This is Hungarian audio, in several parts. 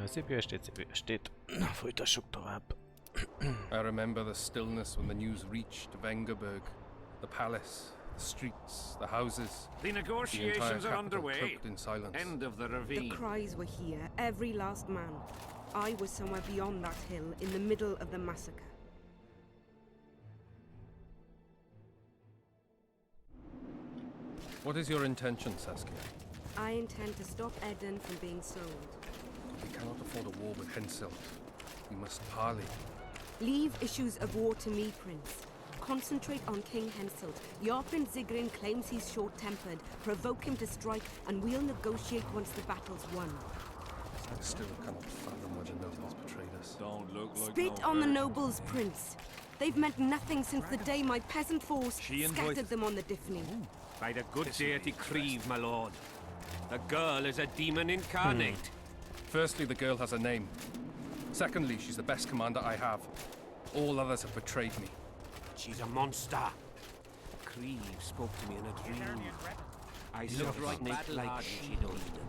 Szép jó estét, szép jó estét. Na, folytassuk tovább. I remember the stillness when the news reached Vengerberg, the palace, the streets, the houses. The negotiations are underway. Cloaked in silence. End of the ravine. The cries were here, every last man. I was somewhere beyond that hill, in the middle of the massacre. What is your intention, Saskia? I intend to stop Eden from being sold. We cannot afford a war with Henselt. We must parley. Leave issues of war to me, Prince. Concentrate on King Henselt. Your Prince Zigrin claims he's short-tempered. Provoke him to strike, and we'll negotiate once the battle's won. I still cannot fathom why the nobles betrayed us. Don't look like Spit on the nobles, Prince. They've meant nothing since the day my peasant force scattered them on the Dyffny. By the good deity Creve, my lord. The girl is a demon incarnate. Firstly, the girl has a name. Secondly, she's the best commander I have. All others have betrayed me. She's a monster. Creve spoke to me in a dream. I saw a snake like she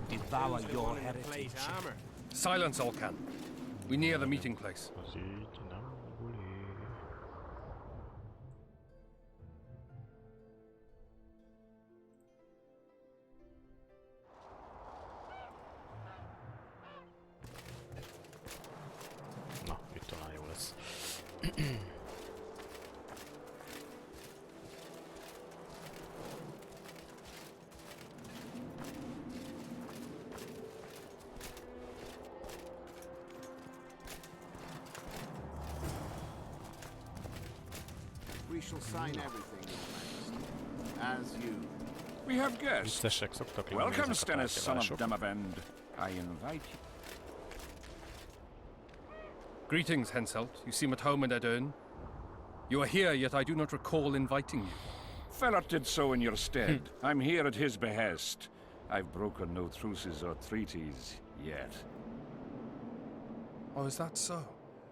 devour your heritage. Silence, Alcan. We near the meeting place. Na, itt talán jó lesz. We shall sign everything, Your Majesty. As you. We have guests. Viccesek szoktak lenni Welcome, ezek a Stennis, son of tárgyalások. Demavend. I invite you. Greetings, Henselt. You seem at home in Edern. You are here, yet I do not recall inviting you. Fellout did so in your stead. I'm here at his behest. I've broken no truces or treaties yet. Oh, is that so?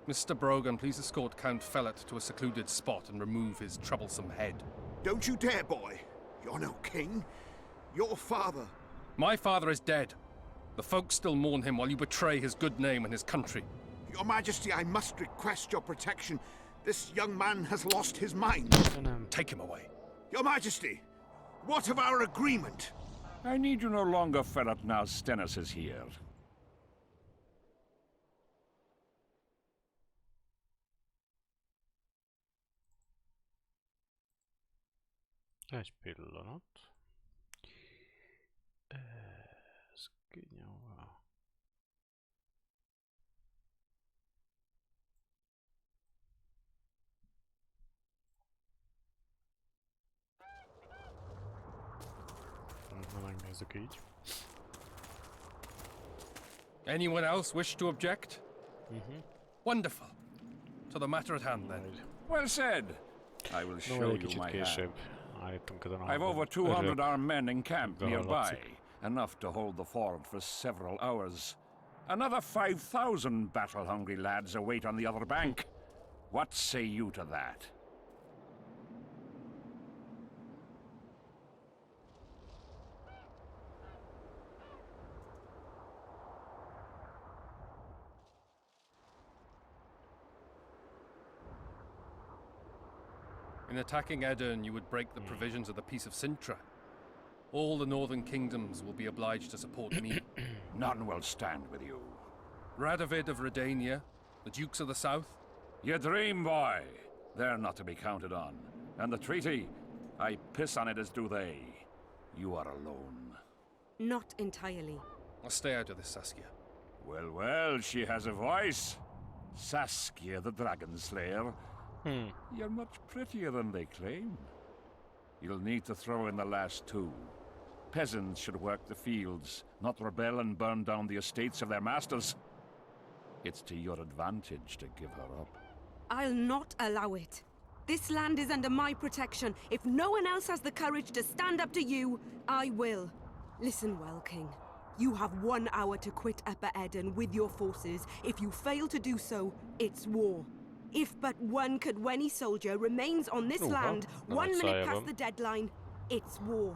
Mr. Brogan, please escort Count Fellet to a secluded spot and remove his troublesome head. Don't you dare, boy. You're no king. Your father. My father is dead. The folk still mourn him while you betray his good name and his country. Your Majesty, I must request your protection. This young man has lost his mind. Take him away. Your Majesty, what of our agreement? I need you no longer, Fellout, now Stennis is here. Egy pillanat. Ez kinyomva. Na, megnézzük így. Anyone else wish to object? Wonderful. To the matter at hand, then. Well said. I will No, show egy you kicsit my később hand. állítunk ezen a I've over hangon. 200 armed men encamped Örök, nearby, hallatszik. enough to hold the fort for several hours. Another 5,000 battle-hungry lads await on the other bank. What say you to that? In attacking Edern, you would break the provisions of the Peace of Sintra. All the northern kingdoms will be obliged to support me. None will stand with you. Radovid of Redania, the Dukes of the South. You dream, boy. They're not to be counted on. And the treaty, I piss on it as do they. You are alone. Not entirely. I'll stay out of this, Saskia. Well, well, she has a voice. Saskia the Dragon Slayer. You're much prettier than they claim. You'll need to throw in the last two. Peasants should work the fields, not rebel and burn down the estates of their masters. It's to your advantage to give her up. I'll not allow it. This land is under my protection. If no one else has the courage to stand up to you, I will. Listen well, King. You have 1 hour to quit Upper Eden with your forces. If you fail to do so, it's war. If but one Cadwenny soldier remains on this land, 1 minute past the deadline, it's war.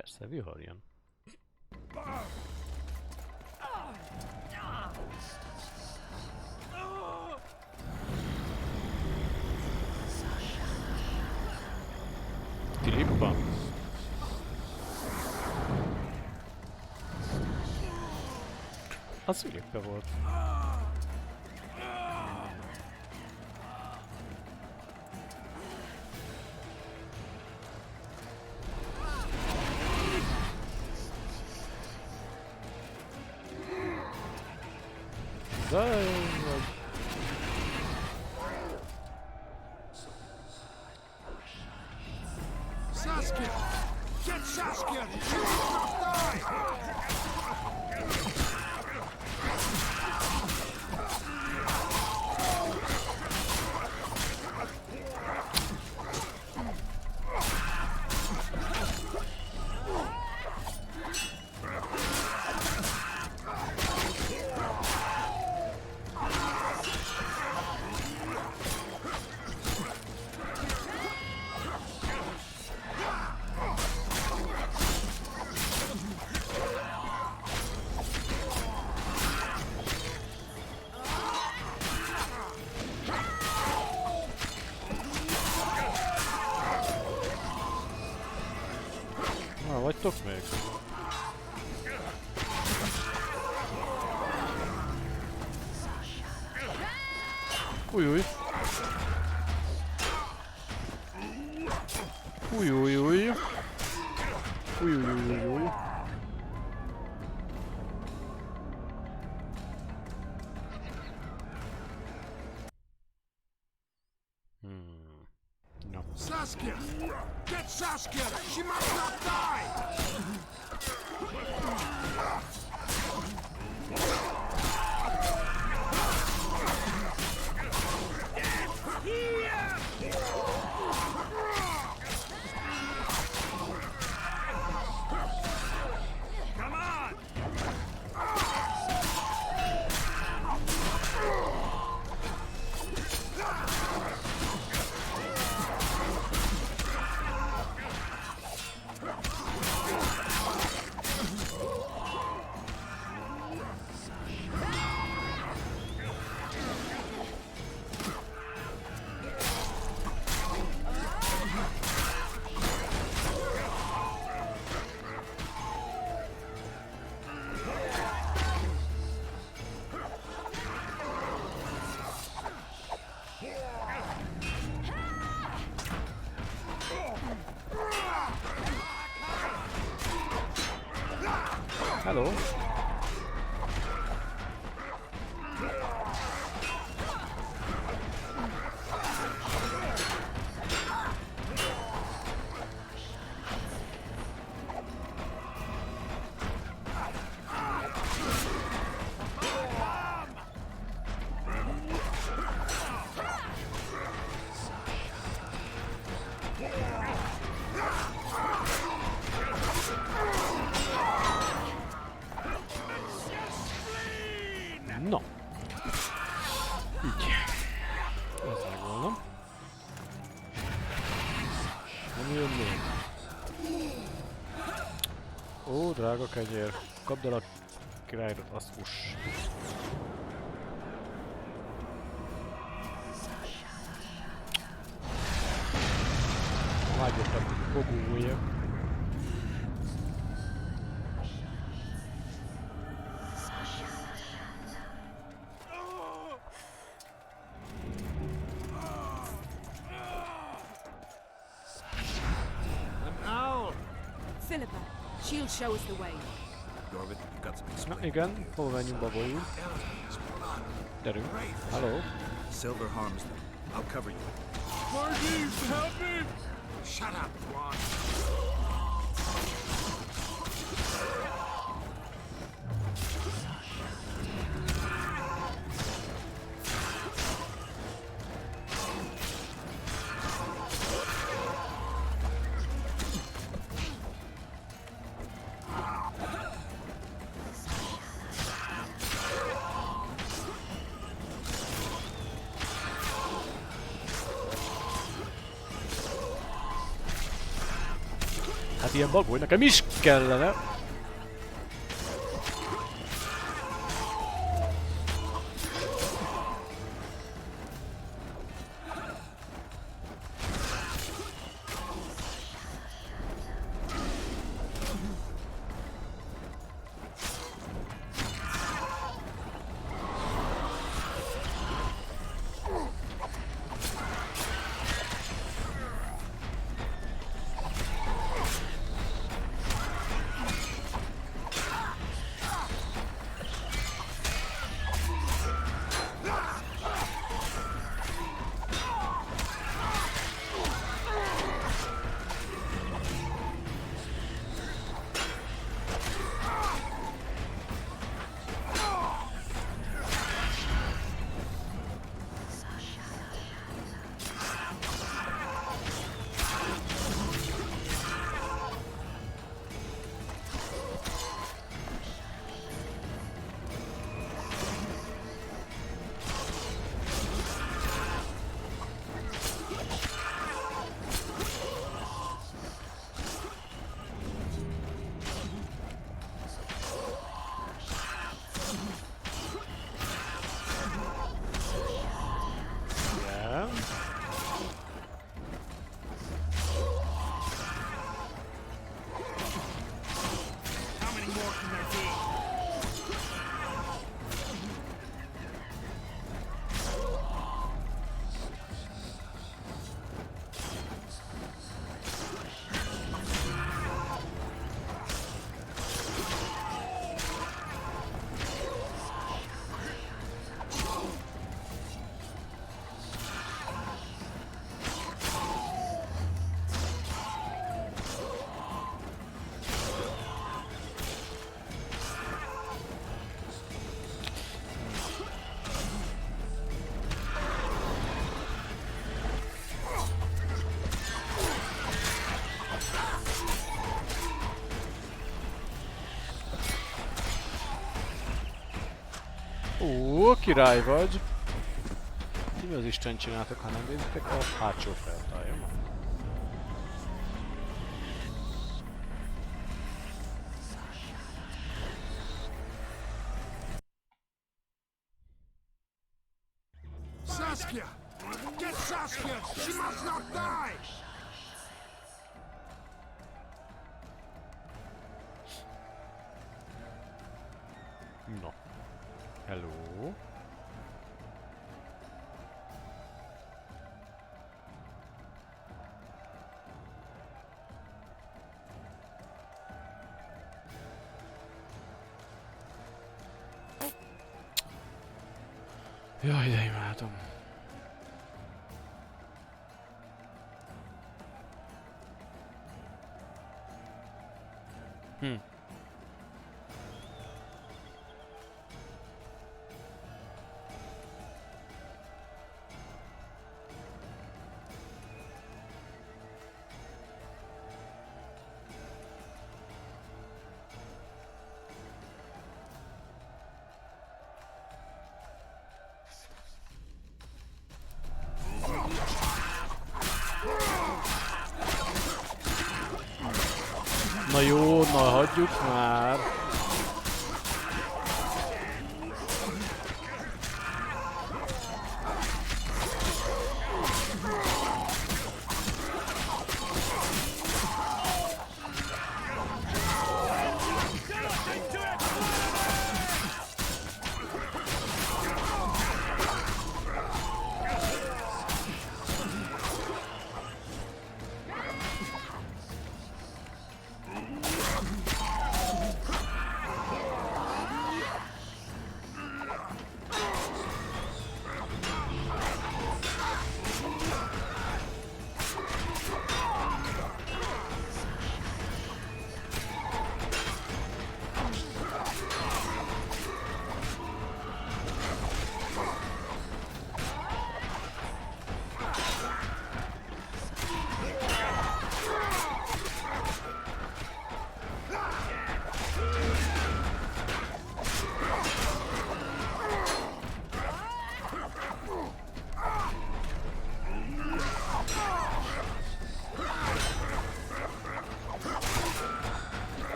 Persze, vihar jön. Filippa? Az Filippe volt. Saskia! Get Saskia! She must not die! Vagytok még? Újúj! Újújúj! Újújújúj! No. Saskia! Get Saskia! She must not die! Come on! Hello. No. Így. Ez megvolna. Nem jön még. Ó, drága kenyér. Kapd el a királyrat, azt fuss. Vágyottak, hogy bogóljak. Philippa, she'll show us the way. Na igen, hol menjünk babolyul? Gyerünk. Hello. Silver harms them. I'll cover you. Margis, help me! Shut up, Juan. Hát ilyen bagoly nekem is kellene. Király vagy! Mi az Isten csináltak, ha nem véditek a hátsó feltájam? Saskia! Get Saskia! She must not die! No. Hello? Jaj, de imádom. Na jó, na hagyjuk már!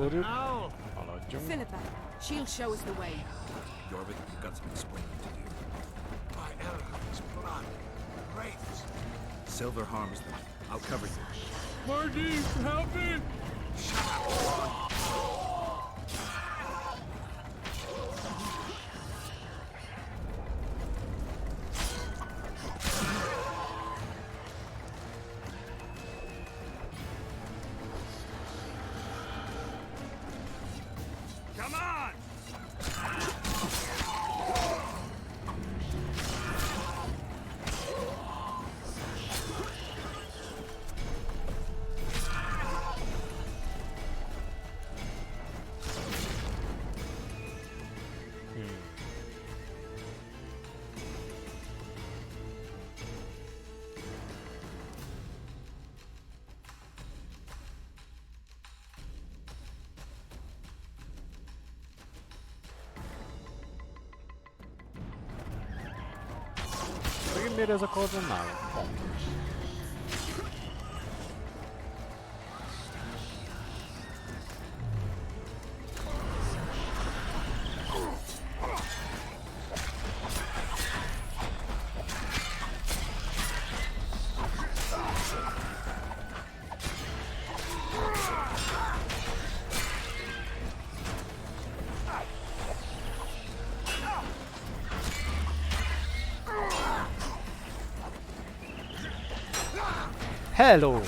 ugorjuk. Haladjunk. Philippa, she'll show us the way. Jorvik, you've got some explaining to do. By Elrond's blood, wraiths. Silver harms them. I'll cover you. Marty, help me! Come on! Megint miért ez a korzon nálam? Fontos. Hello!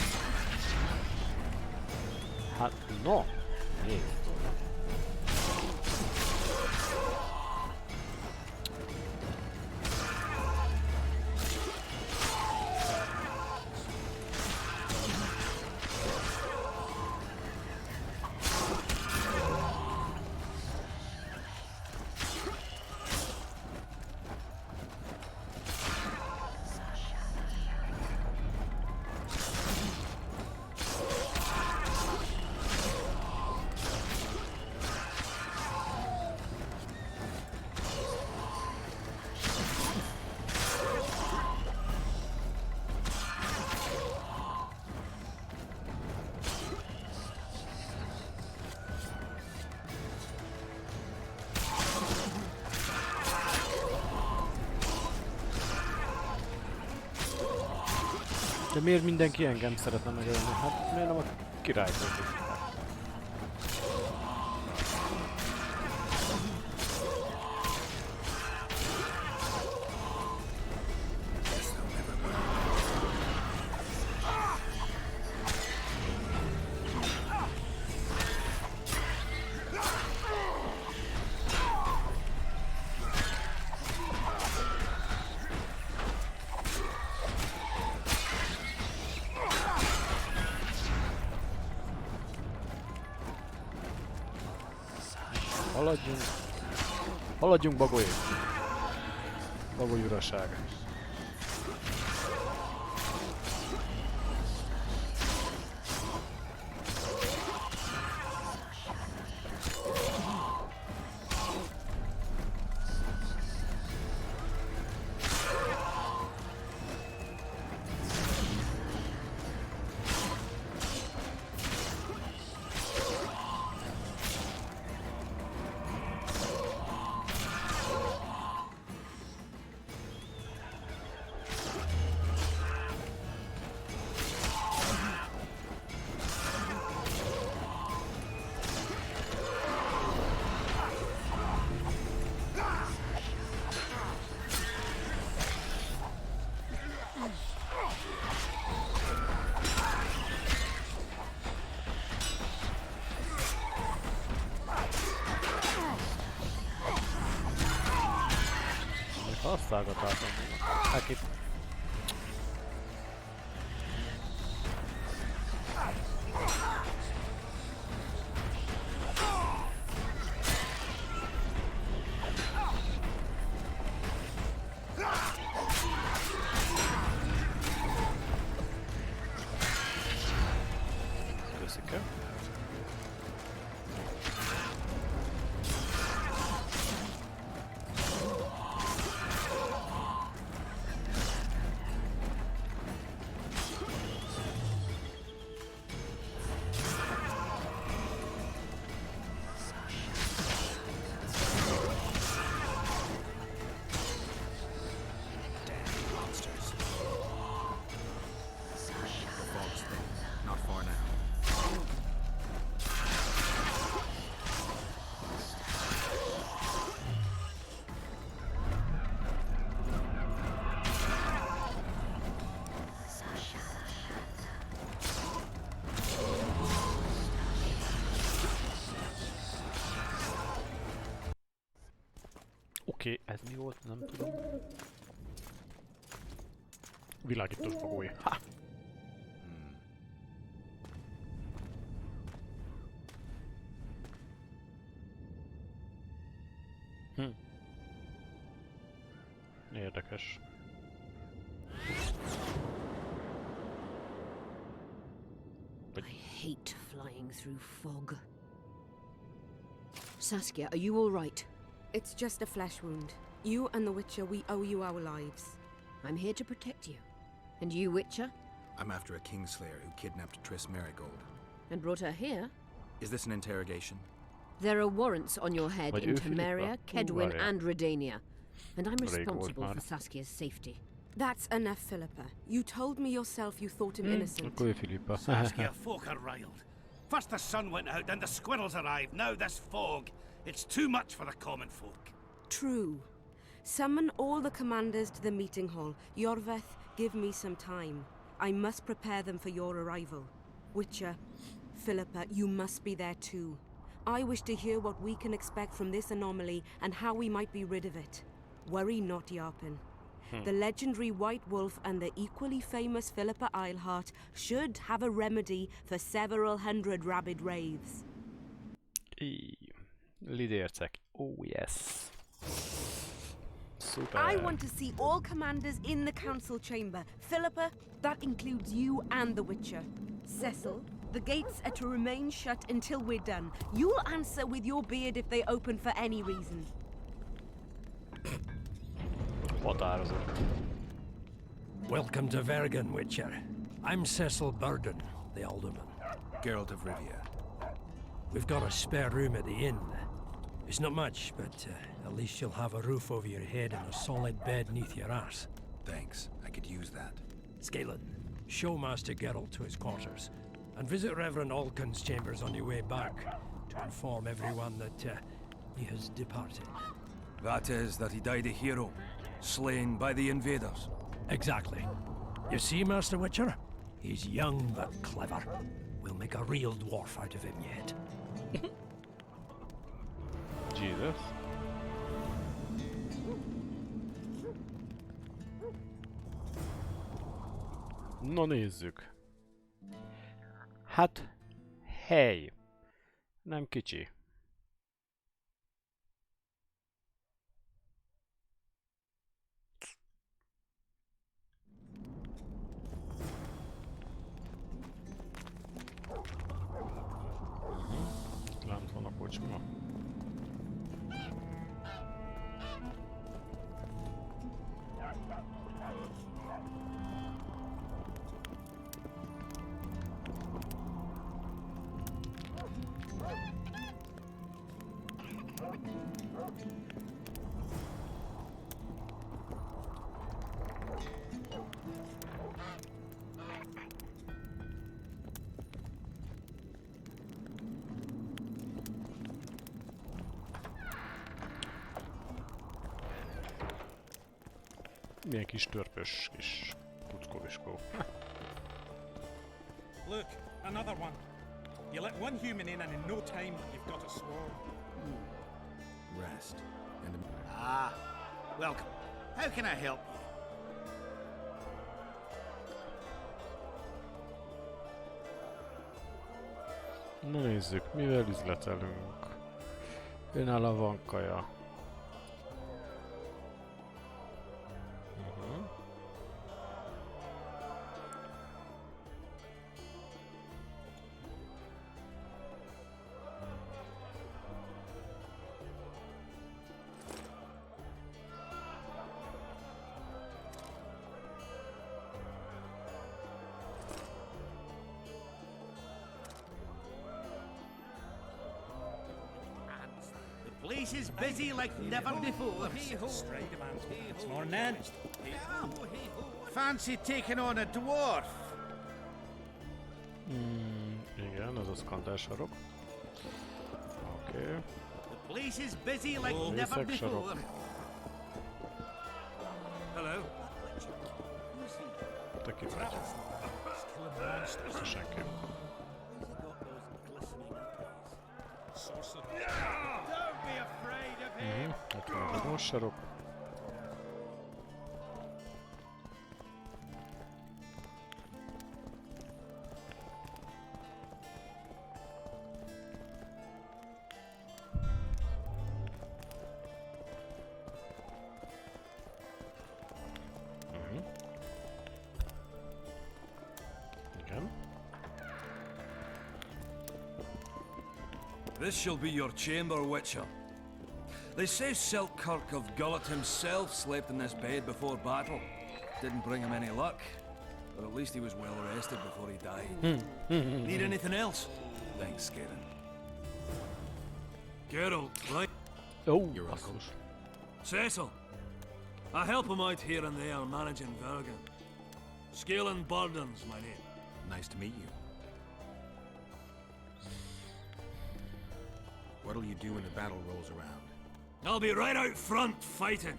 Hát, no! Nézd. De miért mindenki engem szeretne megölni? Hát miért nem a királyt ölik? Haladjunk. Haladjunk, bagoly! Bagoly uraság. Használgatásom. Neki. Köszönöm. Oké, ez mi volt? Nem tudom. Világítós bagói. Ha! Érdekes. I hate flying through fog. Saskia, are you all right? It's just a flesh wound. You and the Witcher, we owe you our lives. I'm here to protect you. And you, Witcher? I'm after a Kingslayer who kidnapped Triss Marigold. And brought her here? Is this an interrogation? There are warrants on your head in Temeria, Kedwin, Várjál. and Redania. And I'm responsible már. for Saskia's safety. That's enough, Philippa. You told me yourself you thought him innocent. Akkor ő Filippa. Saskia, folk are riled. First the sun went out, then the squirrels arrived, now this fog. It's too much for the common folk. True. Summon all the commanders to the meeting hall. Yorveth, give me some time. I must prepare them for your arrival. Witcher, Philippa, you must be there too. I wish to hear what we can expect from this anomaly and how we might be rid of it. Worry not, Yarpen. The legendary White Wolf and the equally famous Philippa Eilhart should have a remedy for several hundred rabid wraiths. Lidércek. Oh yes. Super. I want to see all commanders in the council chamber. Philippa, that includes you and the Witcher. Cecil, the gates are to remain shut until we're done. You'll answer with your beard if they open for any reason. Határozott. Welcome to Vergen, Witcher. I'm Cecil Burden, the alderman. Geralt of Rivia. We've got a spare room at the inn. It's not much, but at least you'll have a roof over your head and a solid bed neath your arse. Thanks. I could use that. Scalen, show Master Geralt to his quarters, and visit Reverend Alcon's chambers on your way back to inform everyone that he has departed. That is, that he died a hero, slain by the invaders. Exactly. You see, Master Witcher? He's young but clever. We'll make a real dwarf out of him yet. Jesus. Na nézzük. Hát, hely. Nem kicsi. Lent van a kocsma. Milyen kis törpös kis kuckóviskó. Look, another one. You let one human in and in no time you've got a swarm. Rest. And Welcome. How can I help you? Na nézzük, mivel üzletelünk. Önállóan van kaja. The place is busy like never before. Stray demands it's more than that. Fancy taking on a dwarf? Igen, ez a skandál sarok. Oké. The place is busy like never before. hello. Te ki vagy? Ez senki. Don't be afraid of Ott van a vonassarok. Igen. This shall be your chamber, Witcher. They say Selkirk of Gullet himself slept in this bed before battle. Didn't bring him any luck, but at least he was well rested before he died. Need anything else? Thanks, Skaden. Geralt, right? Oh, Your uncle. basszus. Cecil. I help him out here and there managing Vergen. Scalen Burden's my name. Nice to meet you. What'll you do when the battle rolls around? I'll be right out front fighting.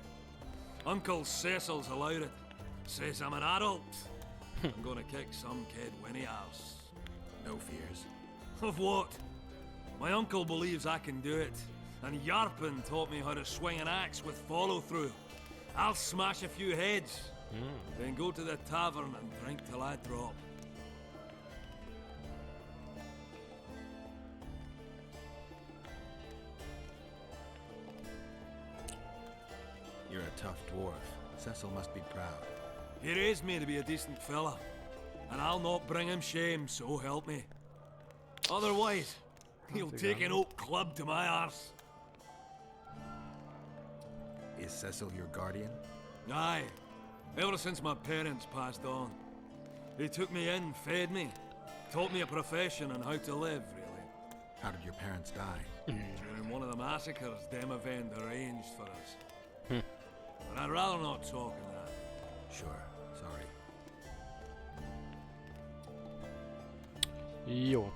Uncle Cecil's allowed it. Says I'm an adult. I'm gonna kick some kid when he asks. No fears. Of what? My uncle believes I can do it. And Yarpen taught me how to swing an axe with follow-through. I'll smash a few heads. Then go to the tavern and drink till I drop. You're a tough dwarf. Cecil must be proud. He raised me to be a decent fella. And I'll not bring him shame, so help me. Otherwise, he'll take an oak club to my arse. Is Cecil your guardian? Aye. Ever since my parents passed on. He took me in, fed me, taught me a profession and how to live, really. How did your parents die? During one of the massacres Demavend arranged for us. But I'd rather not talk of that. Sure, sorry. Jó.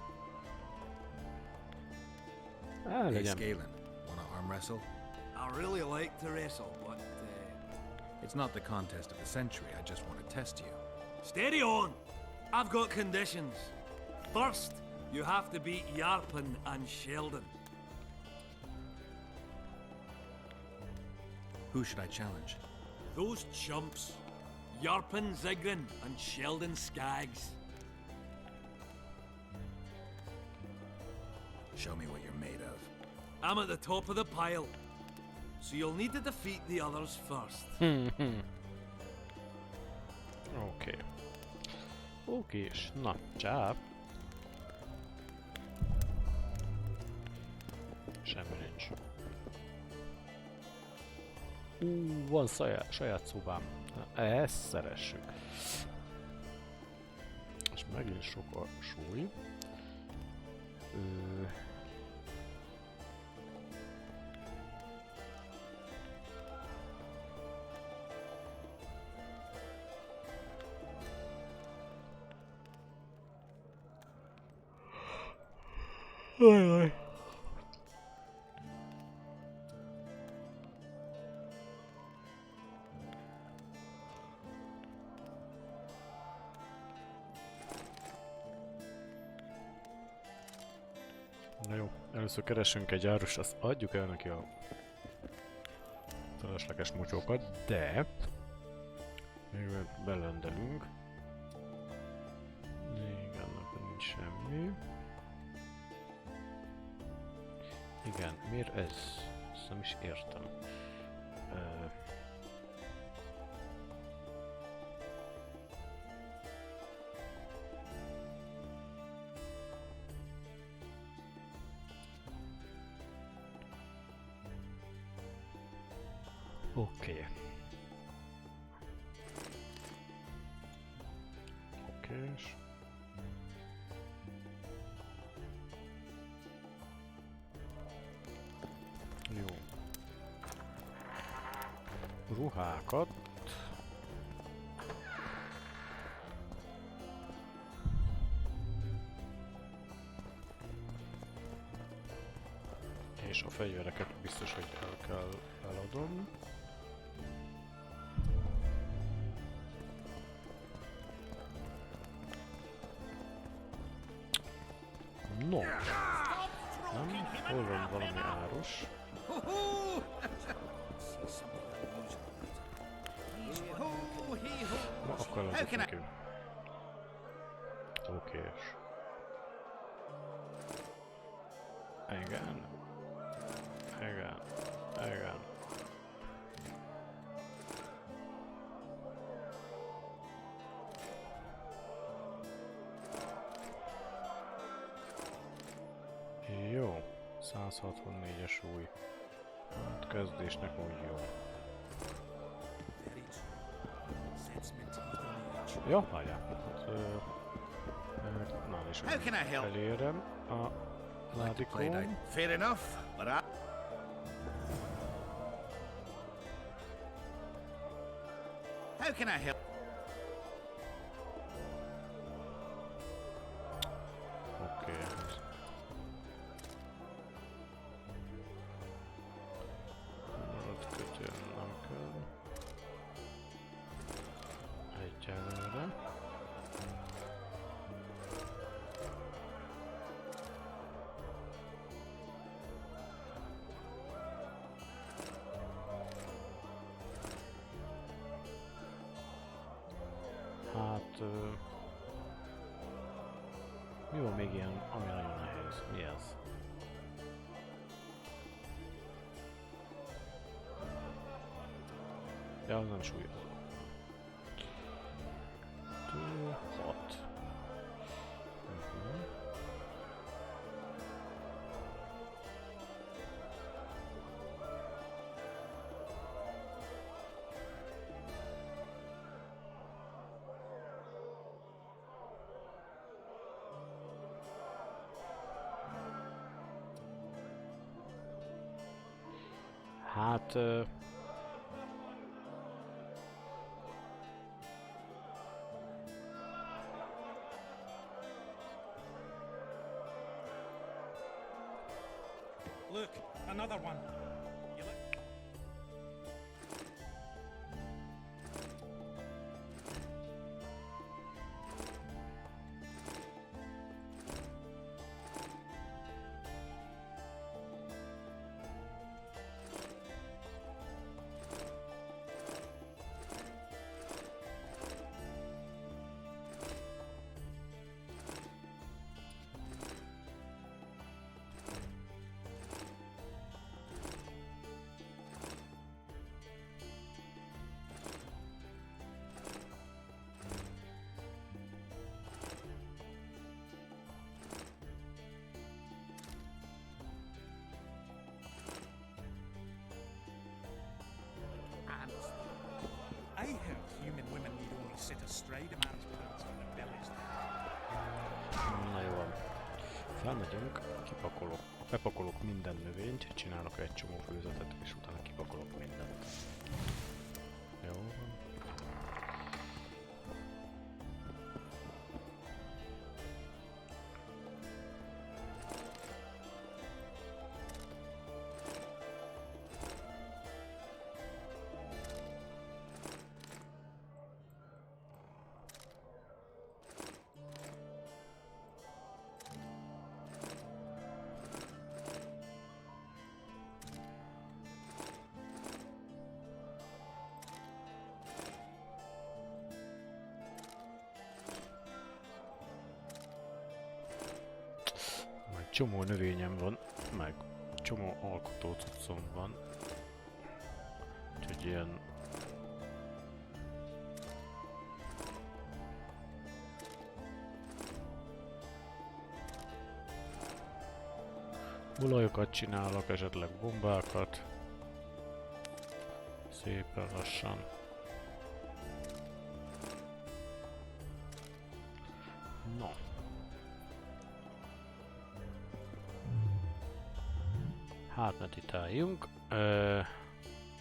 Hey, Legyen. Scalen, wanna arm wrestle? I really like to wrestle, but It's not the contest of the century, I just want to test you. steady on! I've got conditions. First, you have to beat Yarpen and Sheldon. Who should I challenge? Those chumps. Yarpen Zigrin and Sheldon Skaggs. Show me what you're made of. I'm at the top of the pile, so you'll need to defeat the others first. Oké. Okés. Na, csáp. Semmi nincs. Van saját szobám. Na, ezt szeressük. És megint sok a súly. Ajaj. Na jó, először keresünk egy árus, azt adjuk el neki a felesleges mocsókat, de még belendelünk. Még annak nincs semmi. Igen, miért ez? Ezt nem is értem. Oké. Okés. Jó. Ruhákat. És a fegyvereket biztos, hogy el kell eladom. No. Nem? Hol van valami árus? Ho-ho! Ma akkor adok nekünk. Okés. Igen. Igen. Igen. Jó. 164-es új. Hát kezdésnek úgy jó. Jó, várjál. Na, és elérem a ládikón. Fair enough, but I... How can I help? Oké. Kötél nem kell. Egyelőre. Hát... mi van még ilyen, ami nagyon nehéz? Mi ez? Ja, az nem súlyos. 6. Hát... Look, another one. You look. I heard human women need only sit astride a man's pants when their belly's there. Na jó van. Felmegyünk, bepakolok minden növényt, csinálok egy csomó főzetet, és utána kipakolok mindent. Jó van. Csomó növényem van, meg csomó alkotó cuccom van. Úgyhogy ilyen... olajokat csinálok, esetleg bombákat. Szépen lassan. No. Hát meditáljunk.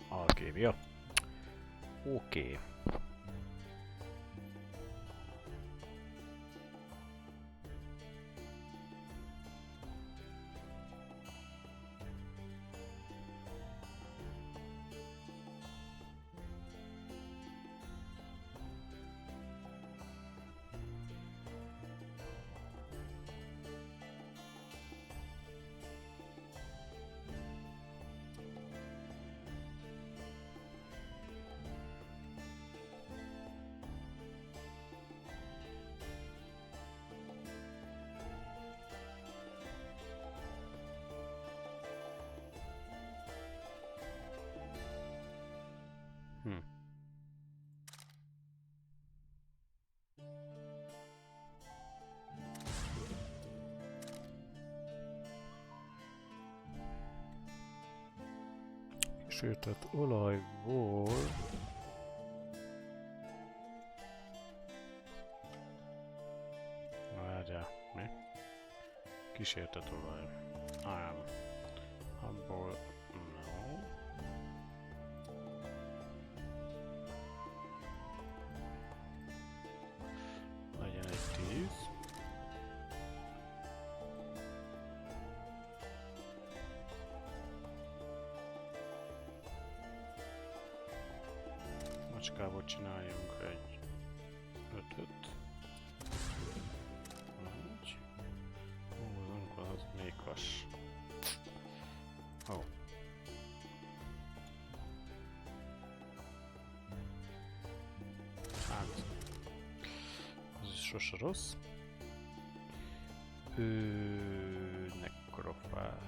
Alkémia. Oké. Kísértett olajból... Na várjál, mi? Kísértett olaj. Abból... No. Legyen egy 10. Macskából csináljunk egy 5-öt. Úgy. Az még vas. Oh. Hát. Az is sose rossz. Nekrofá.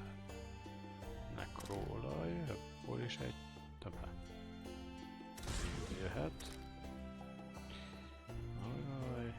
Nekróolaj. Ebből is egy többe. Jöhet. Ajaj.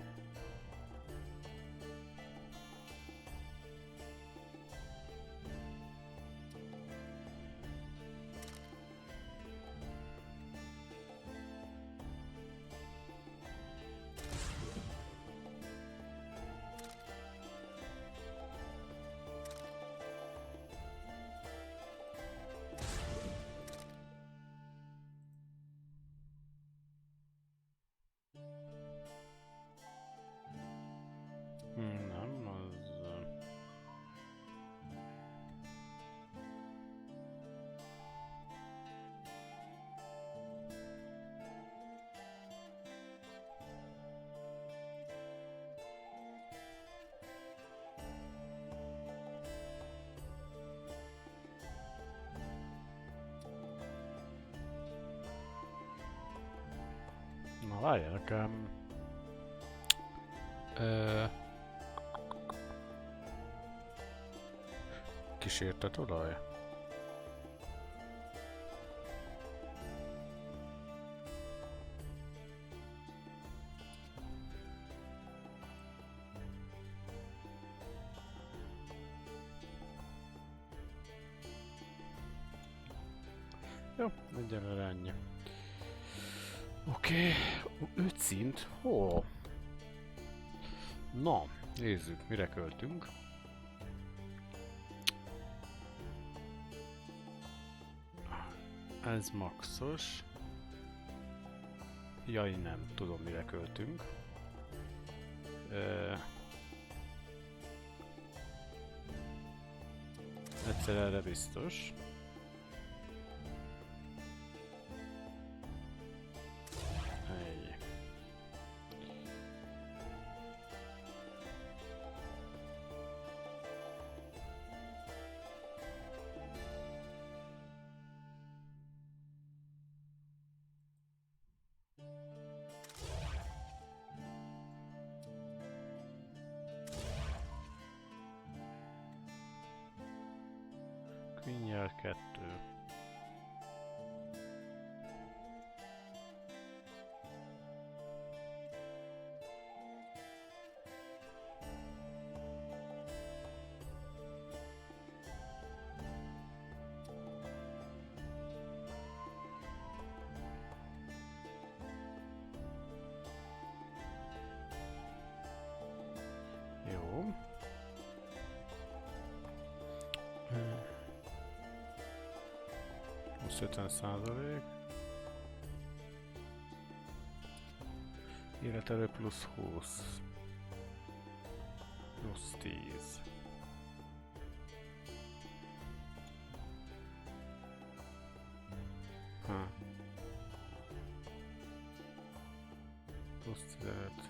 Nem, az... Na várjál nekem... Kísértett olaj? Jó, egyelőre ennyi. Oké, 5 szint. Hol? Na, nézzük, mire költünk. Ez maxos. Jaj, nem tudom, mire költünk. Egyszer erre biztos. Ennyi. Kvinnyel 2. Jó. 50%. Életerő plusz 20. Plusz 10. Plusz 15.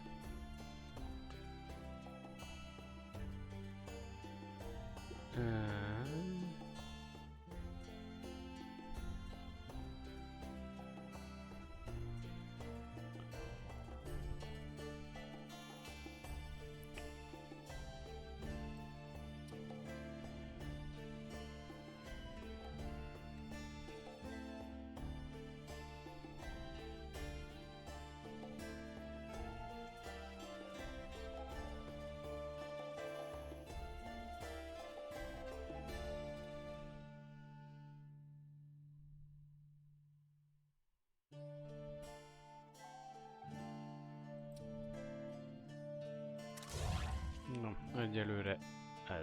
Na, egyelőre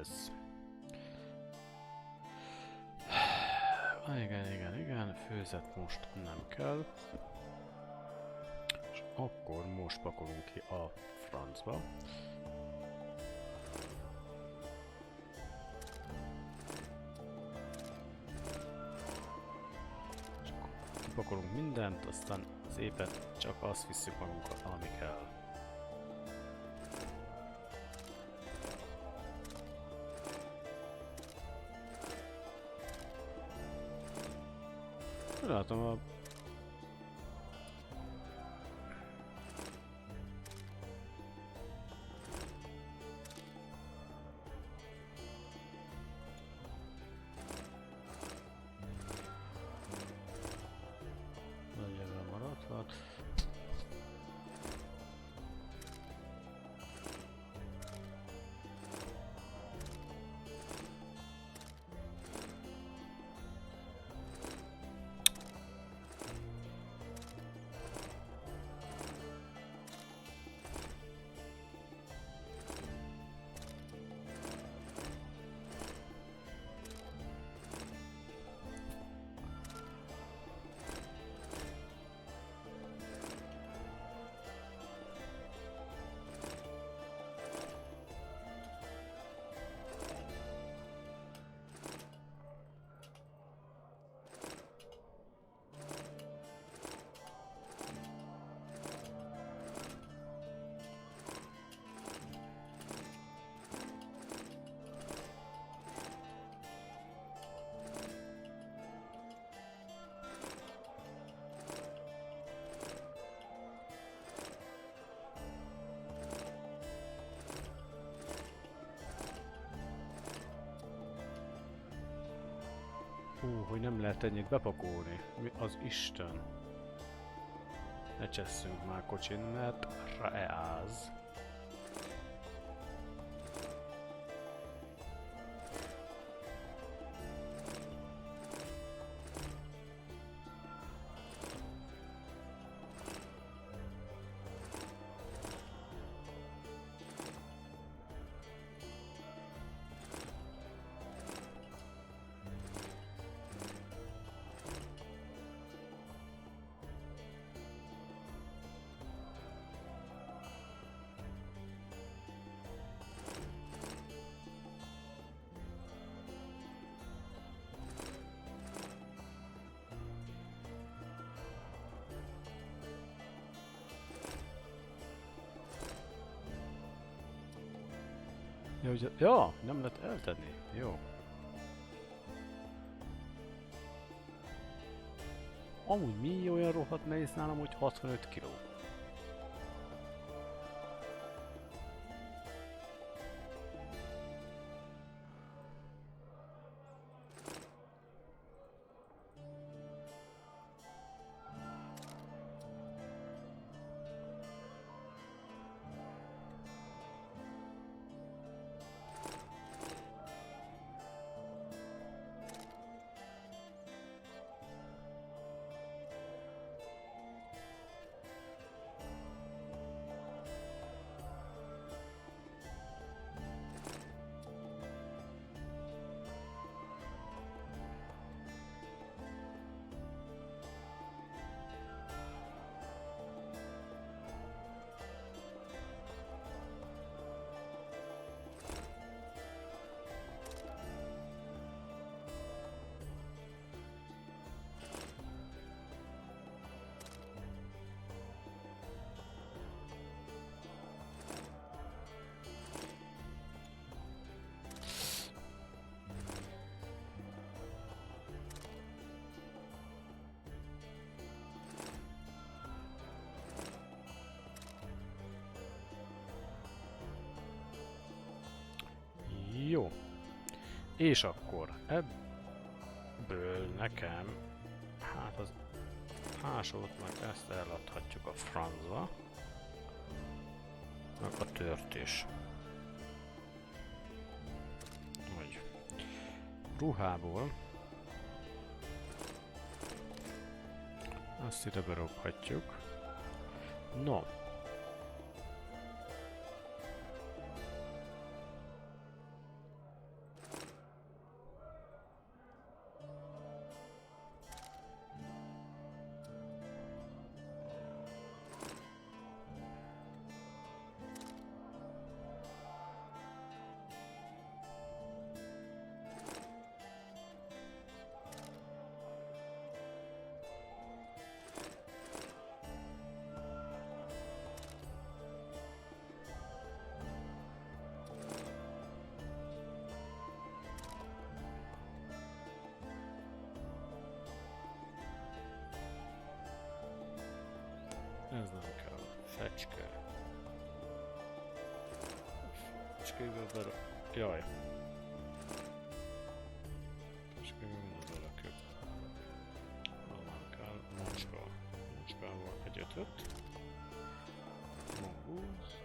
ez. Igen, főzet most nem kell. És akkor most pakolunk ki a francba. És akkor kipakolunk mindent, aztán szépen csak azt visszük magunkkal, ami kell. Látom a... Nagyjából maradt volt. Hogy nem lehet ennyit bepakolni. Mi az Isten? Ne csesszünk már kocsin, mert rááz. Ja, ugye, ja, nem lehet eltenni. Jó. Amúgy mi olyan rohadt nehéz nálam, hogy 65 kiló. Jó. És akkor ebből nekem, hát az ásót meg ezt eladhatjuk a francba, meg a tört is. Úgy. Ruhából azt ide berobhatjuk. No. Ez nem kell. Fecske. Fecskével bele... Jaj. Fecskével mindez belekül. Nem kell. Macska. Macskával egy 5-öt. Mongoose.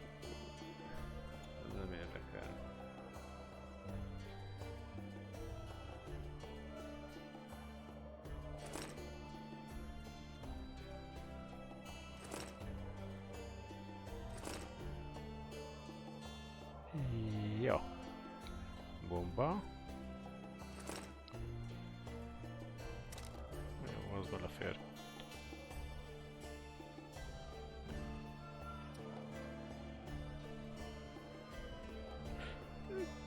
Ez nem érdekel. Ja. Bomba. Jó, az belefér.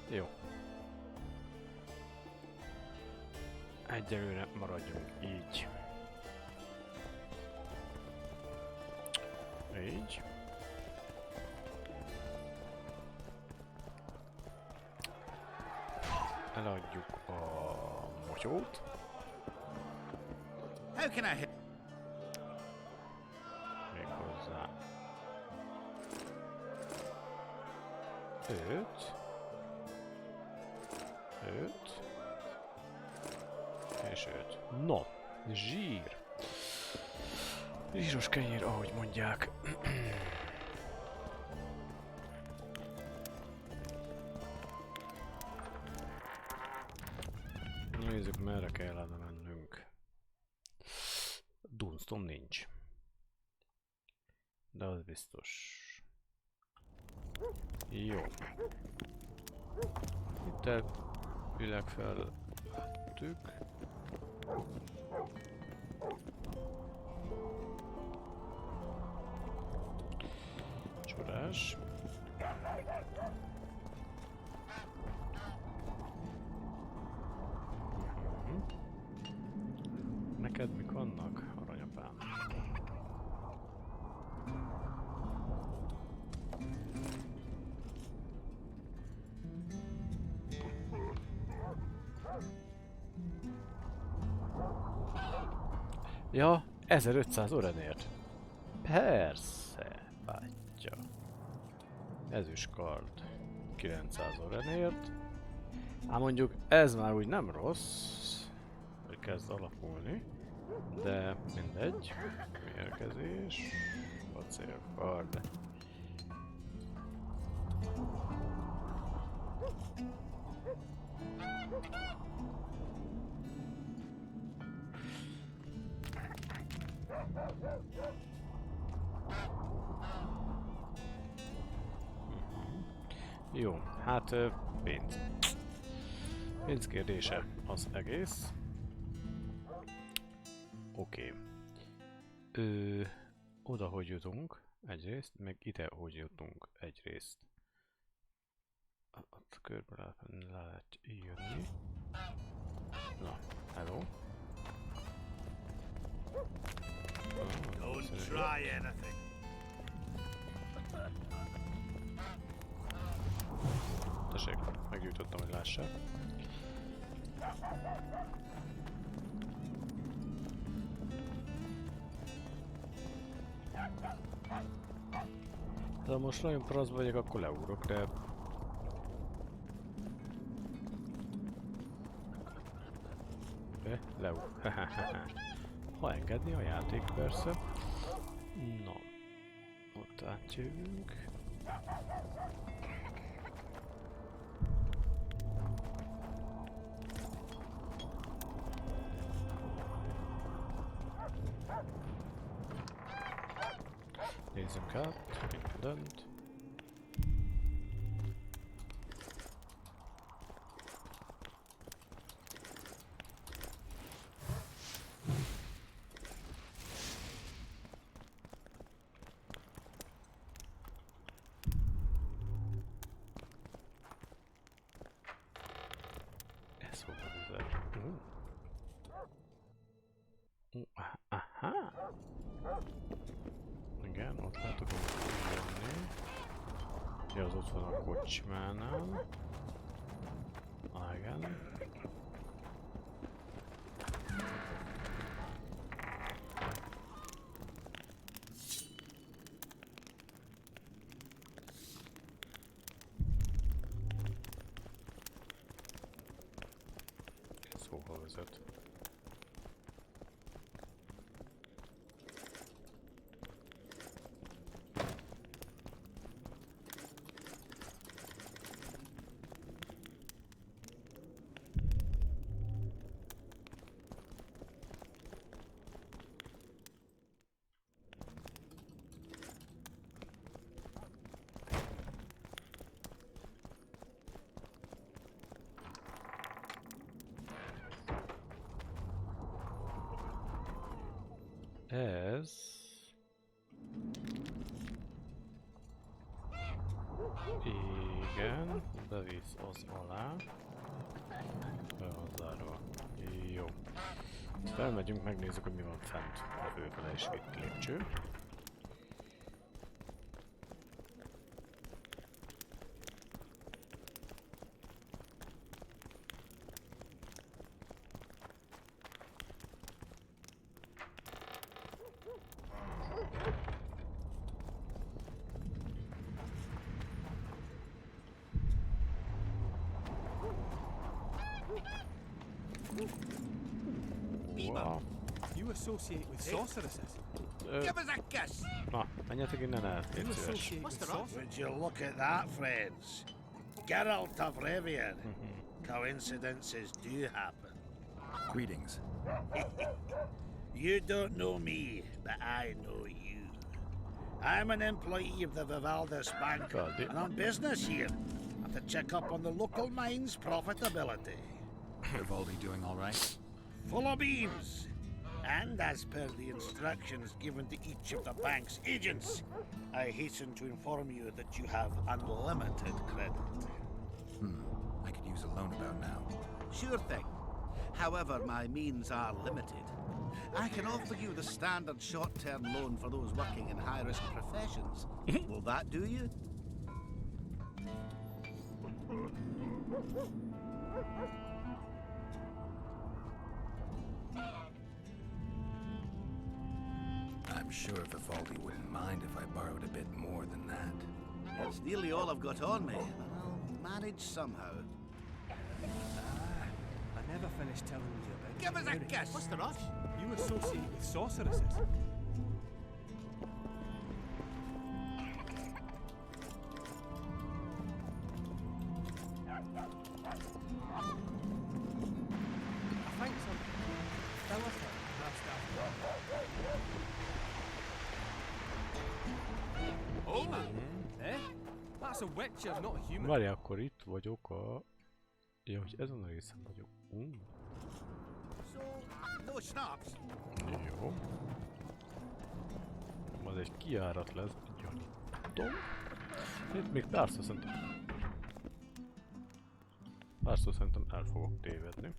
Jó. Egyelőre maradjunk így. Így. Eladjuk a motyót. How can I help? Méghozzá 5 és 5. No, zsír. Zsíros kenyér, ahogy mondják. Nézzük, merre kellene mennünk. Dunstom nincs. De az biztos. Jó. Itt elvileg felvettük. Csodás. Neked mik vannak, aranyapám? Ja, 1500 orenért. Persze, bátya. Ezüstkard 900 orenért. Hát mondjuk ez már úgy nem rossz, hogy kezd alakulni, de mindegy. Mérgezés, acélkard. Jó, hát pénz. Pénz kérdése az egész. Oké. Oda hogy jutunk egyrészt, meg ide hogy jutunk egyrészt. Ott körbe le lehet jönni. Na, hello. Don't try anything. Tessék, meggyújtottam, hogy lássák. Ha most nagyon praszba vagyok, akkor leugrok, de... Leugrok. Ha engedni a játék, persze. Na, ott átjövünk. Nézzünk át, mindent. Ez volt az ezer. Aha! Igen, ott le tudunk jönni. Ja, az ott van a kocsmánál. Igen. között. Ez... Igen, bevisz az alá. Be van zárva. Jó. Felmegyünk, megnézzük, hogy mi van fent. Főfele is vitt lépcső. Wow. You associate with sorceresses? Give us a kiss! Na, menjetek innen el, légy szíves. Would you look at that, friends? Geralt of Rivia. Coincidences do happen. Greetings. You don't know me, but I know you. I'm an employee of the Vivaldis Bank, and on business here. I have to check up on the local mine's profitability. Vivaldi doing all right? Full of beans. And as per the instructions given to each of the bank's agents, I hasten to inform you that you have unlimited credit. I could use a loan about now. Sure thing. However, my means are limited. I can offer you the standard short-term loan for those working in high-risk professions. Will that do you? I'm sure Vivaldi wouldn't mind if I borrowed a bit more than that. It's nearly all I've got on me, but I'll manage somehow. I never finished telling you about Give us a Mary. kiss! What's the rush? You associate with sorceresses? I think some skeleton passed after. Oh! Eh? That's a witcher, not a human. Várj, akkor itt vagyok a... Ja, hogy ezen a részen vagyok. No schnapps. Jó. Az egy kijárat lesz, gyanítom. Itt még párszor szerintem... Párszor szerintem el fogok tévedni.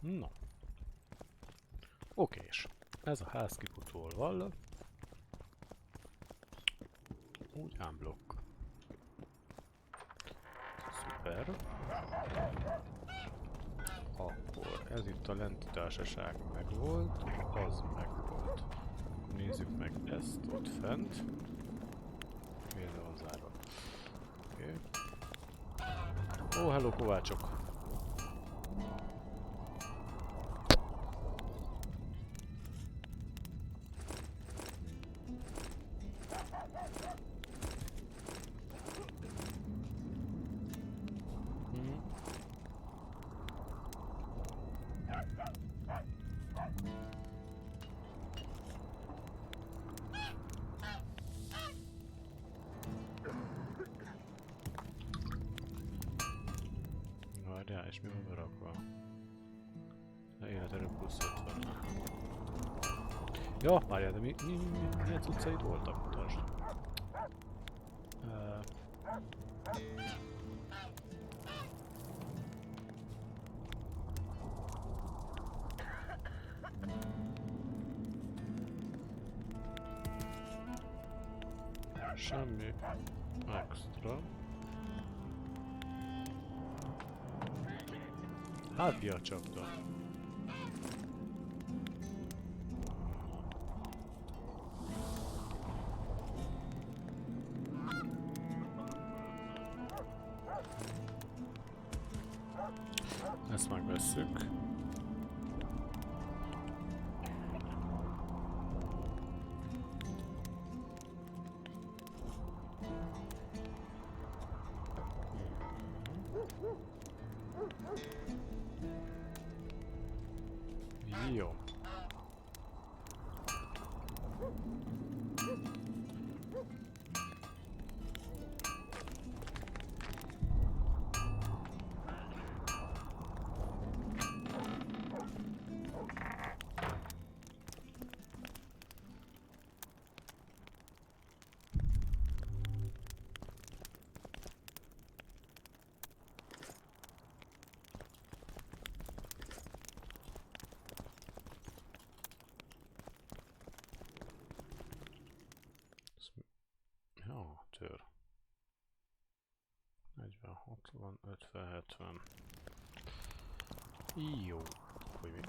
No. Okés. Ez a ház kifutól van. Úgy unblock. Szuper. Akkor ez itt a lenti társaság megvolt, az megvolt. Nézzük meg ezt ott fent. Miért van zárva? Oké. Ó, hello kovácsok! Várjál, és mi van berakva? Életerő plusz 50. Ja, várjál, de milyen cuccaid voltak? Mutasd. Semmi extra. Hát mi a csapda? Ezt megvesszük. Jó. Ja, tör. 40, 60, 50, 70. Jó. Hogy mi?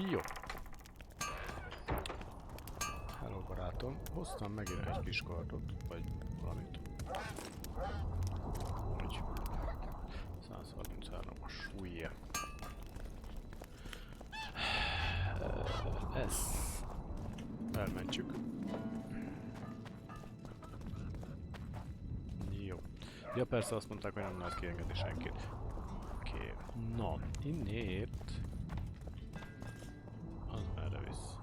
Jó. Hello barátom. Hoztam megint egy kis kardot, vagy valamit. Úgy. 133-as súlya. Ezt elmentjük. Jó. Ja persze azt mondták, hogy nem lehet kiengedni senkit. Oké. Na, innét... Az merre visz?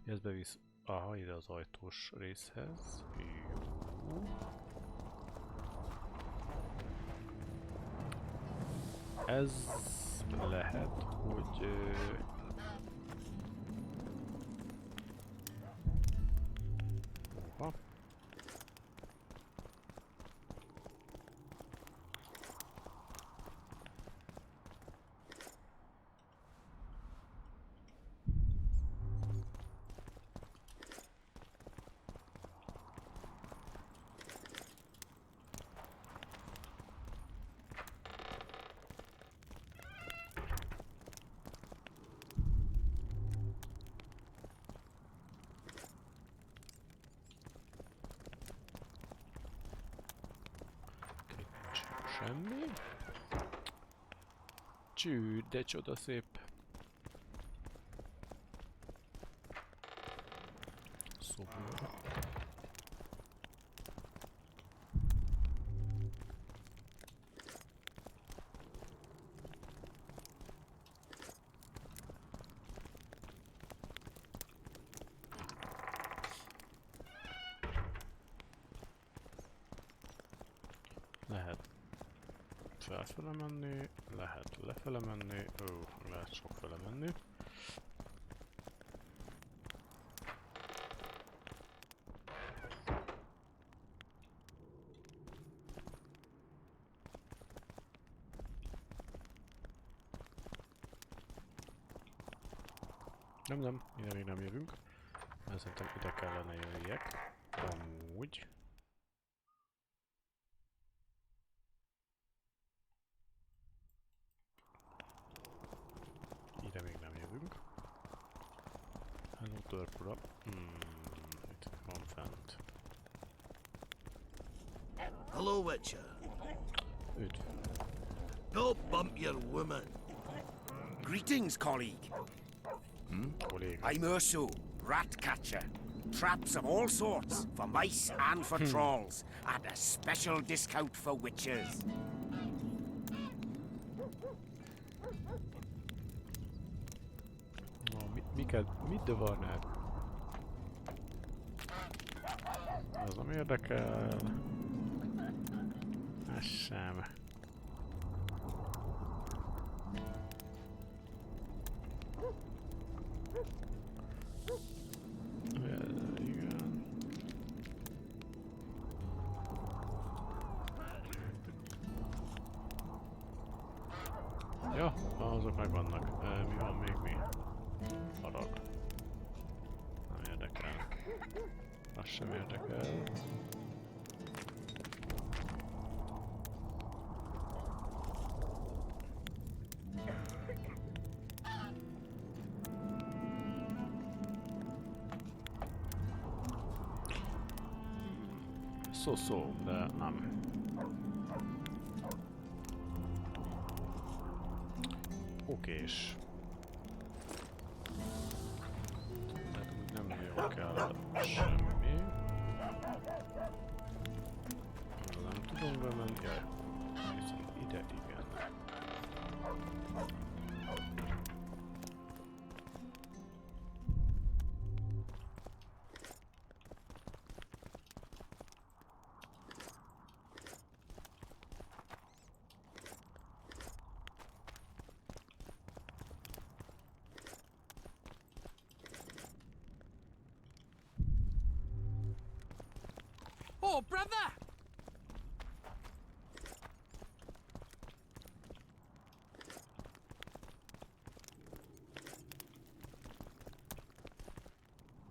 Ez bevisz... Aha, ide az ajtós részhez. Jó. Ez lehet, hogy... Oha. Semmi. Csű, de csoda szép. Szobor. Lehet felfele menni, lehet lefele menni, lehet sokfele menni. Nem, ide még nem jövünk. Mert szerintem ide kellene jöjjek. Amúgy. Ide még nem jövünk. Hello, törpura. Itt van fent. Hello, Witcher. Üdv. Don't bump your woman. Greetings, colleague. I'm Urso, rat catcher. Traps of all sorts, for mice and for trolls, at a special discount for witchers. Kiket mit dövarnál? Az nem érdekel. Ez sem. Igen. Ja, azok meg vannak. Mi van még mi? Farag. Nem érdekel. Az sem érdekel. Szó, de nem. Okés. Tehát úgy nem nagyon kell semmi. Nem tudom bemenni. Jaj. Ide, igen. Oh, brother!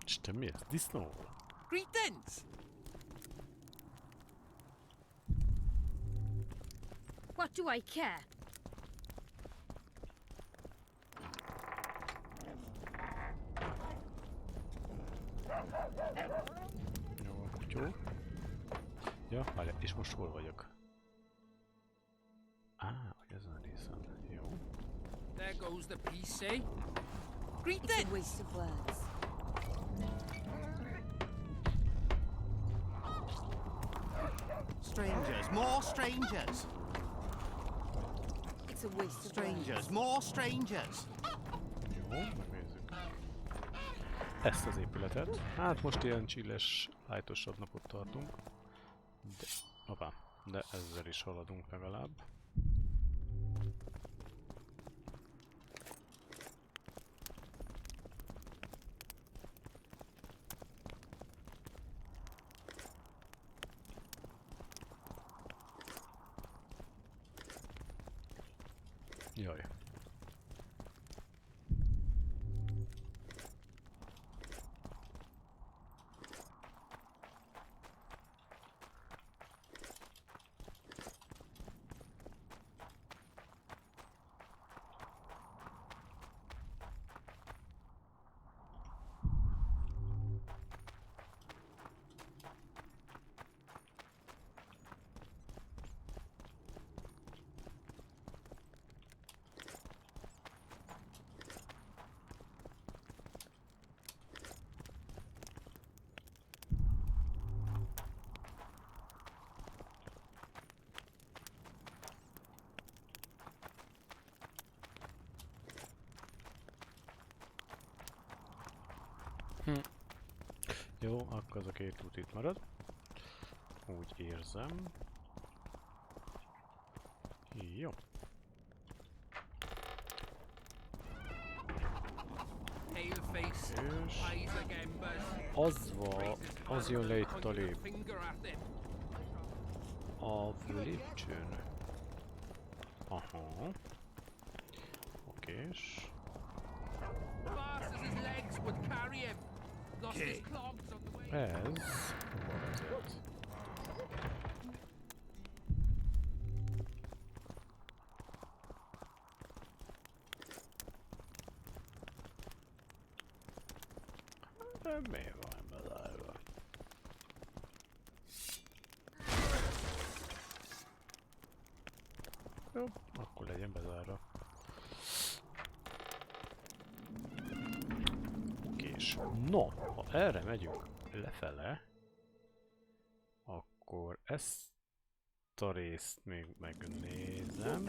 Isten, mi ez? Disznó? Greetings! What do I care? Jó, kutyó. Ja, várjál, és most hol vagyok? Hogy ezen a részen. Jó. There goes the peace, eh? It's a Greetings! waste of words. Strangers, more strangers. It's a waste of Strangers, words. more strangers. Jó, megnézzük. Ezt az épületet. Hát most ilyen chilles, lightosabb napot tartunk. De ezzel is haladunk legalább. Jaj. Jó, akkor az a két út itt marad. Úgy érzem. Jó. És az jön le itt a lépcsőn. Aha. Okés. Ez hova vezet? De mi van bezárva? Jó, akkor legyen bezárva. Okés. No, ha erre megyünk lefele, akkor ezt a részt még megnézem.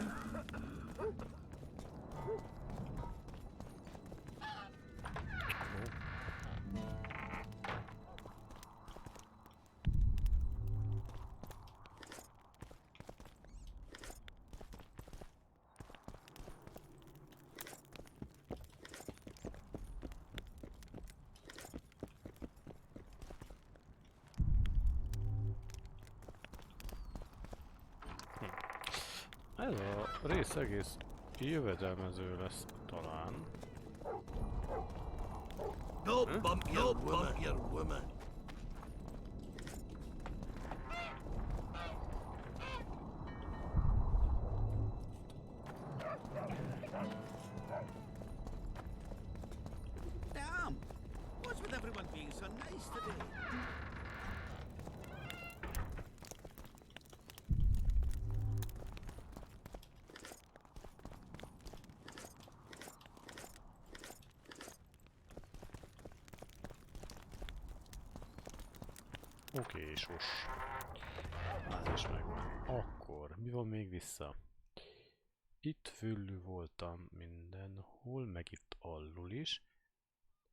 Ez a rész egész jövedelmező lesz talán. Don't bump your woman. Damn! What's with everyone being so nice today? Oké, sos. Az is megvan. Akkor, mi van még vissza? Itt fölül voltam mindenhol, meg itt alul is.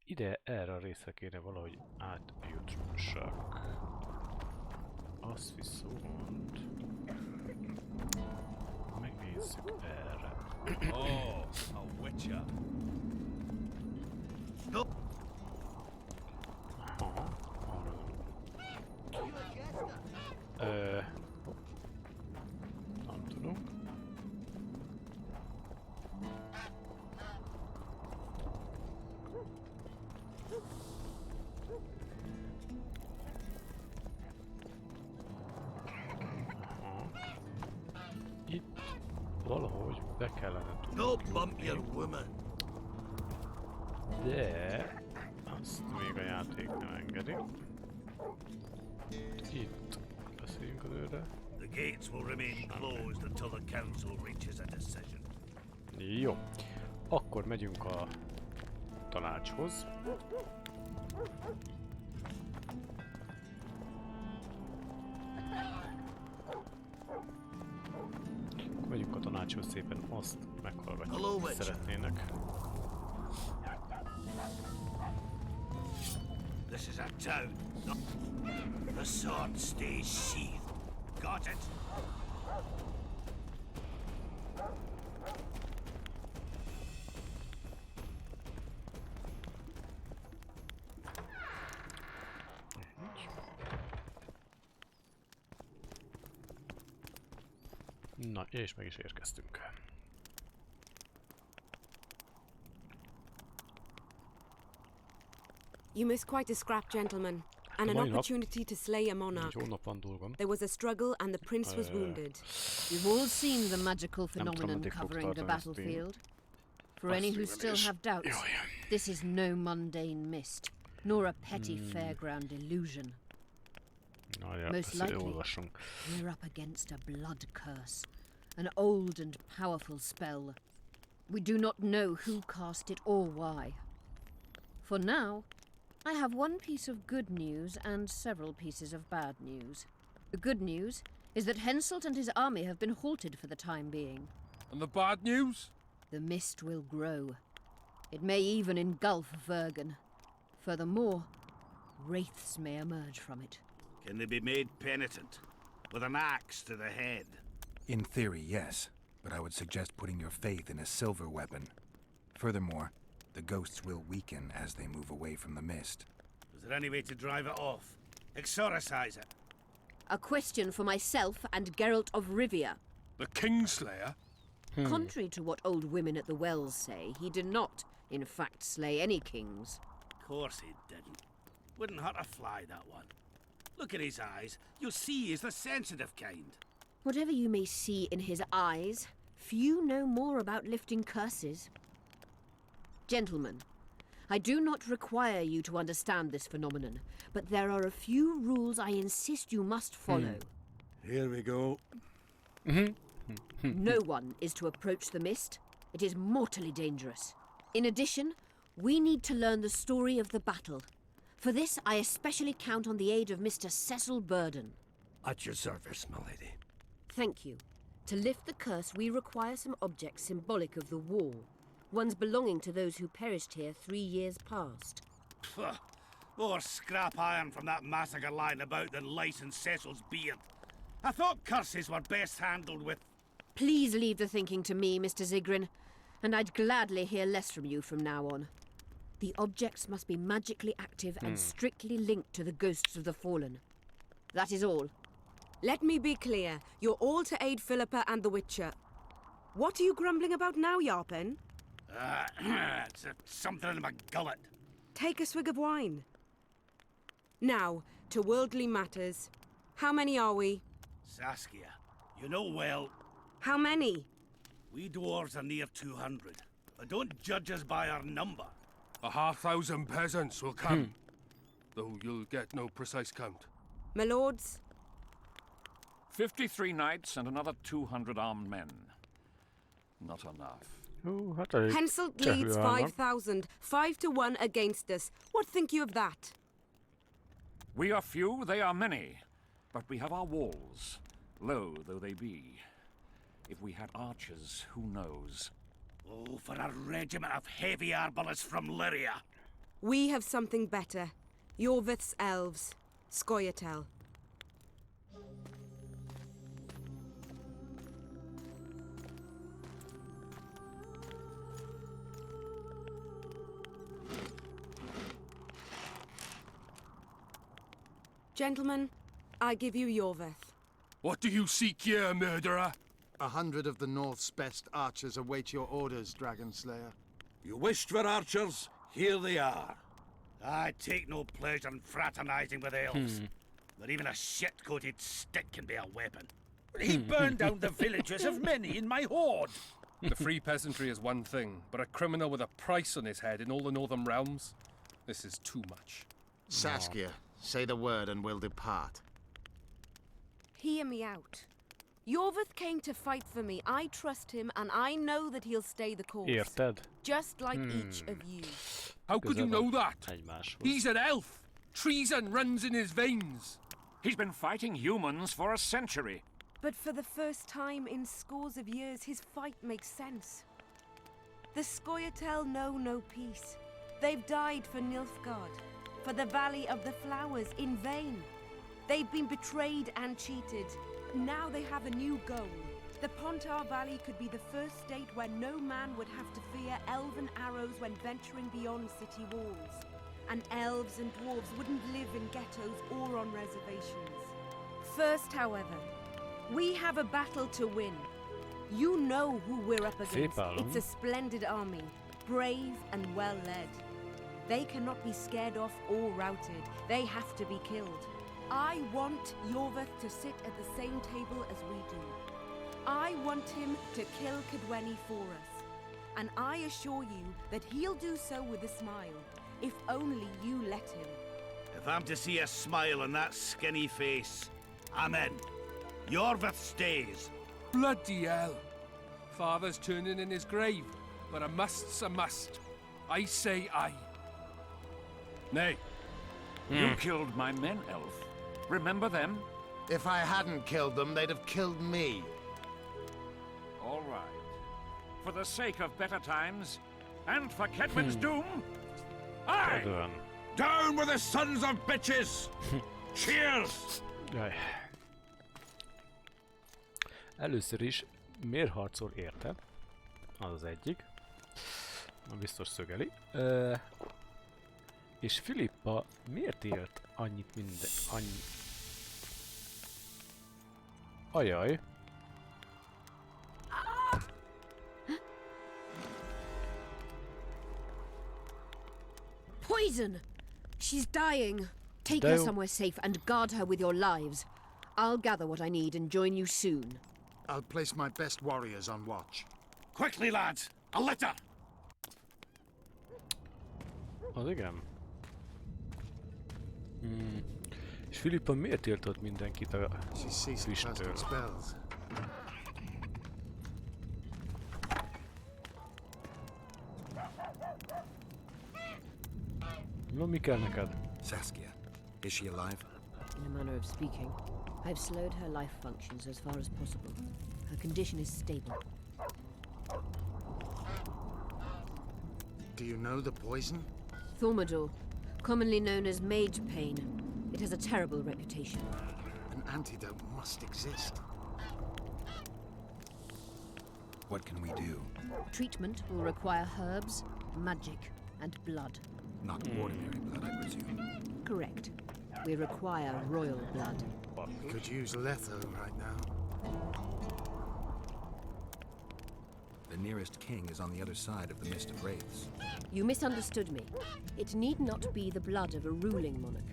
Ide, erre a részre kéne valahogy átjutsak. Az viszont... megnézzük erre. Oh, a witcher. Aha, arra. Nem tudok. Aha. Itt valahogy be kellene tudni. De azt még a játék nem engedi. Itt beszéljünk az őre. The gates will remain closed until the council reaches a decision. Jó. Akkor megyünk a tanácshoz. Megyünk a tanácshoz, szépen azt meghallgatjuk, hogy szeretnének. This is a town. The sword stays sheathed. Got it? Na, és meg is érkeztünk. You missed quite a scrap, gentlemen, and an opportunity to slay a monarch. There was a struggle and the prince was wounded. You've all seen the magical phenomenon covering the battlefield. For any who still have doubts, this is no mundane mist, nor a petty fairground illusion. Most likely, we're up against a blood curse, an old and powerful spell. We do not know who cast it or why. For now, I have one piece of good news and several pieces of bad news. The good news is that Henselt and his army have been halted for the time being. And the bad news? The mist will grow. It may even engulf Vergen. Furthermore, wraiths may emerge from it. Can they be made penitent? With an axe to the head? In theory, yes. But I would suggest putting your faith in a silver weapon. Furthermore, the ghosts will weaken as they move away from the mist. Is there any way to drive it off? Exorcise it? A question for myself and Geralt of Rivia. The Kingslayer? Contrary to what old women at the wells say, he did not, in fact, slay any kings. Of course he didn't. Wouldn't hurt a fly, that one. Look at his eyes. You'll see he's the sensitive kind. Whatever you may see in his eyes, few know more about lifting curses. Gentlemen, I do not require you to understand this phenomenon, but there are a few rules I insist you must follow. Here we go. No one is to approach the mist. It is mortally dangerous. In addition, we need to learn the story of the battle. For this, I especially count on the aid of Mr. Cecil Burden. At your service, my lady. Thank you. To lift the curse, we require some objects symbolic of the war. Ones belonging to those who perished here 3 years past. Pfft. More scrap iron from that massacre lying about than lice in Cecil's beard. I thought curses were best handled with... Please leave the thinking to me, Mr. Zigrin, and I'd gladly hear less from you from now on. The objects must be magically active and strictly linked to the ghosts of the fallen. That is all. Let me be clear. You're all to aid Philippa and the Witcher. What are you grumbling about now, Yarpen? It's something in my gullet. Take a swig of wine. Now, to worldly matters. How many are we? Saskia, you know well. How many? We dwarves are near 200. But don't judge us by our number. 1,000 peasants will come. Though you'll get no precise count. My lords? 53 knights and another 200 armed men. Not enough. Henselt leads 5,000. 5 to 1 against us. What think you of that? We are few, they are many. But we have our walls, low though they be. If we had archers, who knows? Oh, for a regiment of heavy arbalists from Lyria. We have something better. Yorvith's elves. Scoia'tael. Gentlemen, I give you Yorvith. What do you seek here, murderer? 100 of the North's best archers await your orders, Dragon Slayer. You wished for archers? Here they are. I take no pleasure in fraternizing with elves. But even a shit-coated stick can be a weapon. He burned down the villages of many in my horde. The free peasantry is one thing, but a criminal with a price on his head in all the northern realms? This is too much. Saskia, say the word and we'll depart. Hear me out. Yorvith came to fight for me. I trust him, and I know that he'll stay the course. Érted? Just like each of you. How could you know that? He's an elf. Treason runs in his veins. He's been fighting humans for a century. But for the first time in scores of years, his fight makes sense. The Scoia'tael know no peace. They've died for Nilfgaard, for the Valley of the Flowers, in vain. They've been betrayed and cheated. Now they have a new goal. The Pontar Valley could be the first state where no man would have to fear elven arrows when venturing beyond city walls. And elves and dwarves wouldn't live in ghettos or on reservations. First, however, we have a battle to win. You know who we're up against. It's a splendid army, brave and well led. They cannot be scared off or routed. They have to be killed. I want Yorvith to sit at the same table as we do. I want him to kill Cadwenny for us. And I assure you that he'll do so with a smile, if only you let him. If I'm to see a smile on that skinny face, I'm in. Yorvith stays. Bloody hell. Father's turning in his grave, but a must's a must. I say aye. Nay. You killed my men, elf. Remember them? If I hadn't killed them, they'd have killed me. All right. For the sake of better times, and for Kedwin's doom, aye! Down with the sons of bitches! Cheers! Jaj. Először is, miért harcol érted? Az az egyik. Na, biztos szögeli. És Filippa miért élt annyit annyi... Ajaj. Poison! She's dying. Take her somewhere safe and guard her with your lives. I'll gather what I need and join you soon. I'll place my best warriors on watch. Quickly, lads! A litter! Az igen. És Filippa miért tiltott mindenkit a füsttől? No, mi kell neked? Saskia, is she alive? In a manner of speaking, I've slowed her life functions as far as possible. Her condition is stable. Do you know the poison? Thaumadour, commonly known as mage pain. It has a terrible reputation. An antidote must exist. What can we do? Treatment will require herbs, magic, and blood. Not ordinary blood, I presume. Correct. We require royal blood. We could use letho right now. nearest king is on the other side of the Mist of Wraiths. You misunderstood me. It need not be the blood of a ruling monarch.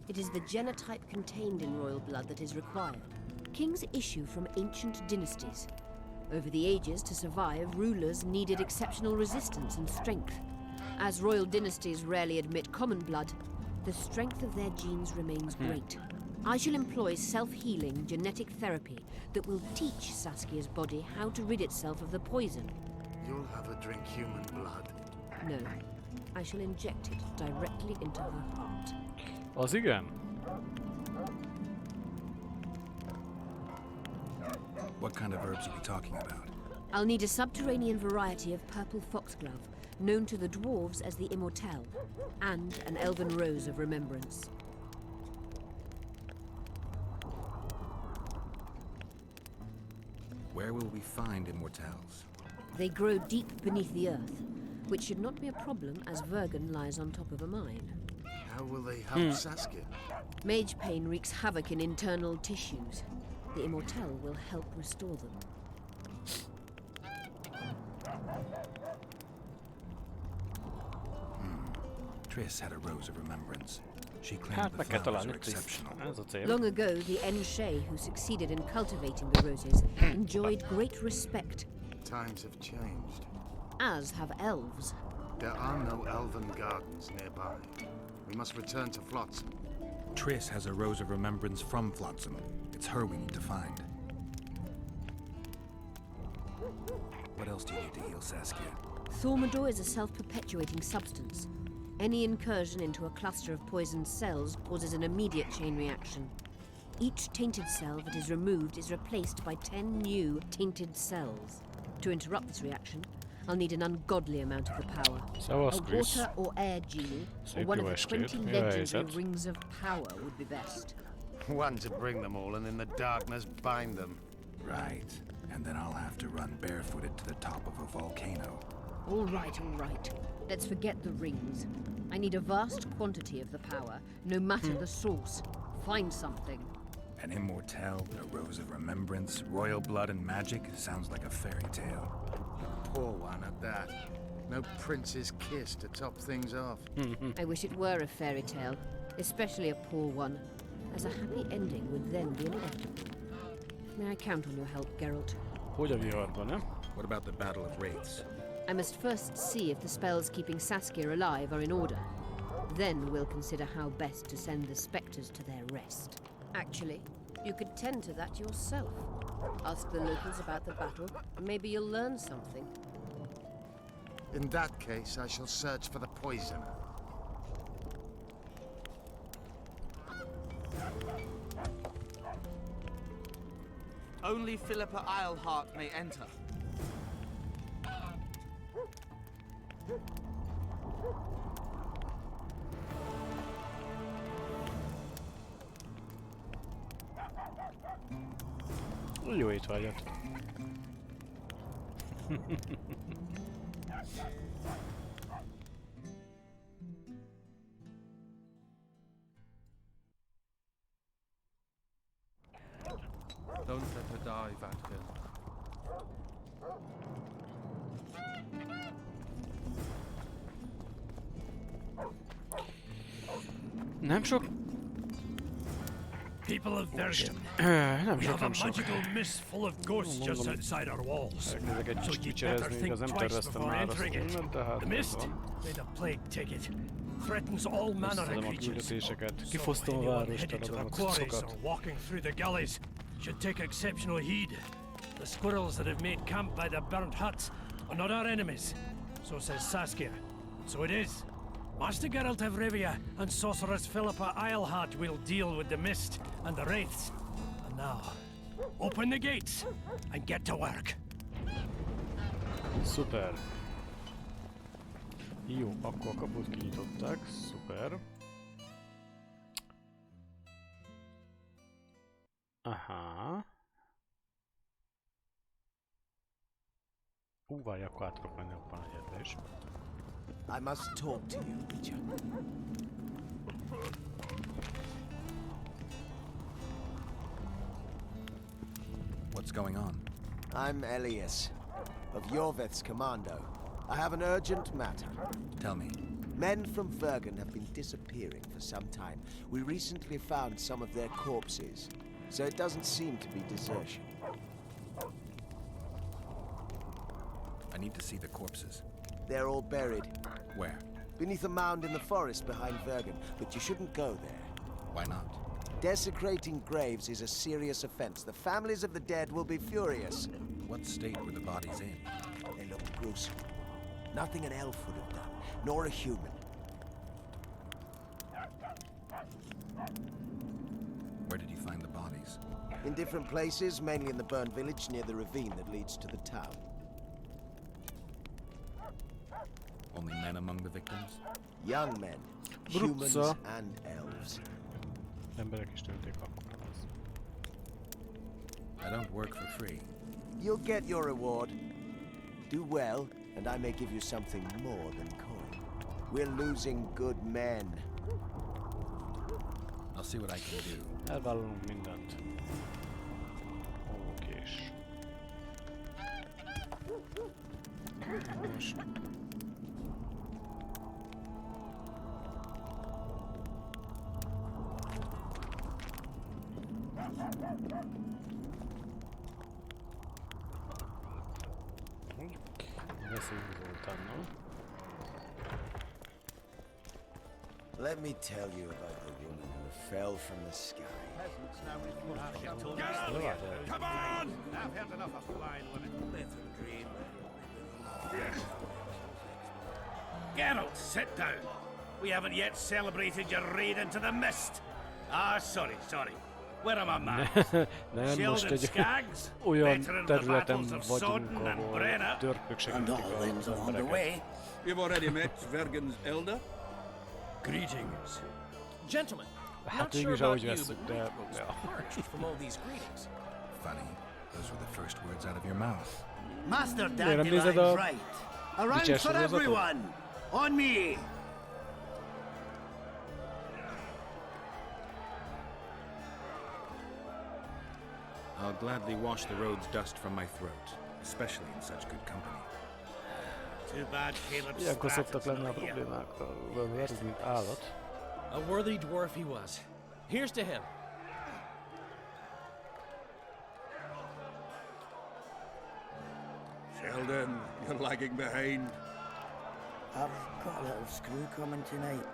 It is the genotype contained in royal blood that is required. Kings issue from ancient dynasties. Over the ages, to survive, rulers needed exceptional resistance and strength. As royal dynasties rarely admit common blood, the strength of their genes remains great. I shall employ self-healing genetic therapy that will teach Saskia's body how to rid itself of the poison. You'll have her drink human blood. No, I shall inject it directly into her heart. Az igen. What kind of herbs are we talking about? I'll need a subterranean variety of purple foxglove, known to the dwarves as the Immortelle, and an elven rose of remembrance. Where will we find Immortelles? They grow deep beneath the earth, which should not be a problem as Vergen lies on top of a mine. How will they help Saskia? Mage pain wreaks havoc in internal tissues. The Immortelle will help restore them. Triss had a rose of remembrance. She claimed Hát the meg kell flowers találni are exceptional. Ez a cél. Long ago, the Enshe who succeeded in cultivating the roses enjoyed great respect, Times have changed. as have elves. There are no elven gardens nearby. We must return to Flotsam. Triss has a rose of remembrance from Flotsam. It's her we need to find. What else do you need to heal Saskia? Thaumadour is a self-perpetuating substance. Any incursion into a cluster of poisoned cells causes an immediate chain reaction. Each tainted cell that is removed is replaced by 10 new tainted cells. To interrupt this reaction, I'll need an ungodly amount of the power. Szevasz, A Chris. water or air genie, or Szép one jó of the estét. 20 Mi a legendary helyzet? rings of power would be best. One to bring them all and in the darkness bind them. Right. And then I'll have to run barefooted to the top of a volcano. All right, all right. Let's forget the rings. I need a vast quantity of the power, no matter the source. Find something. An Immortelle, a rose of remembrance, royal blood and magic sounds like a fairy tale. Poor one at that. No prince's kiss to top things off. I wish it were a fairy tale, especially a poor one, as a happy ending would then be inevitable. May I count on your help, Geralt? Hogy a viharban, ne? What about the Battle of Wraiths? I must first see if the spells keeping Saskia alive are in order. Then we'll consider how best to send the spectres to their rest. Actually, you could tend to that yourself. Ask the locals about the battle, and maybe you'll learn something. In that case, I shall search for the poisoner. Only Philippa Eilhart may enter. Jó étvágyat. Don't let her die, Vatkin. Nem sok... People of Vergen, nem we sok, have a nem sok. magical mist full of ghosts just outside our walls. Megnézek egy So kicsit you'd better vicserezni, think igaz nem twice terveztem before már azt entering it. innen, de hát The ez mist, van. made a plague ticket, threatens all manner Összedem of a creatures. küldetéseket, So kifosztom a anyone várost, headed to the eladom a quarries cuccokat. or walking through the gullies should take exceptional heed. The squirrels that have made camp by the burnt huts are not our enemies. So says Saskia. So it is. Master Geralt of Rivia and Sorceress Philippa Eilhart will deal with the mist and the wraiths. And now, open the gates and get to work. Szuper. Jó, akkor a kaput kinyitották, szuper. Aha. Várj, akkor át tudok menni abban egyetlen is. I must talk to you, Witcher. What's going on? I'm Elias, of Yorveth's commando. I have an urgent matter. Tell me. Men from Vergen have been disappearing for some time. We recently found some of their corpses, so it doesn't seem to be desertion. I need to see the corpses. They're all buried. Where? Beneath a mound in the forest behind Vergen, but you shouldn't go there. Why not? Desecrating graves is a serious offense. The families of the dead will be furious. What state were the bodies in? They look gruesome. Nothing an elf would have done, nor a human. Where did you find the bodies? In different places, mainly in the burned village near the ravine that leads to the town. Only men among the victims? Young men, humans and elves. Emberek is tölték akkor az. I don't work for free. You'll get your reward. Do well, and I may give you something more than coin. We're losing good men. I'll see what I can do. Elvállalunk mindent. Okés. Most... Let me tell you about the woman who fell from the sky. Come on! I've had enough of flying women. Let them dream. Geralt, sit down. We haven't yet celebrated your raid into the mist. Ah, sorry. Where am I, man? Nem, most egy olyan területen vagyunk, ahol törpök segítik az embereket. You've already met Vergen's elder? Greetings. Gentlemen, Hát not sure mégis about ahogy you, veszük, but de... my throat's parched from all these greetings. Funny. Those were the first words out of your mouth. Master Miért nem nézed a Around for everyone! On me! I'll gladly wash the road's dust from my throat, especially in such good company. Too bad Caleb's Ilyenkor szoktak Stratton's lenni a not here. problémák, verz, mint állat. A worthy dwarf he was. Here's to him. Sheldon, you're lagging behind. I've got a little screw coming tonight.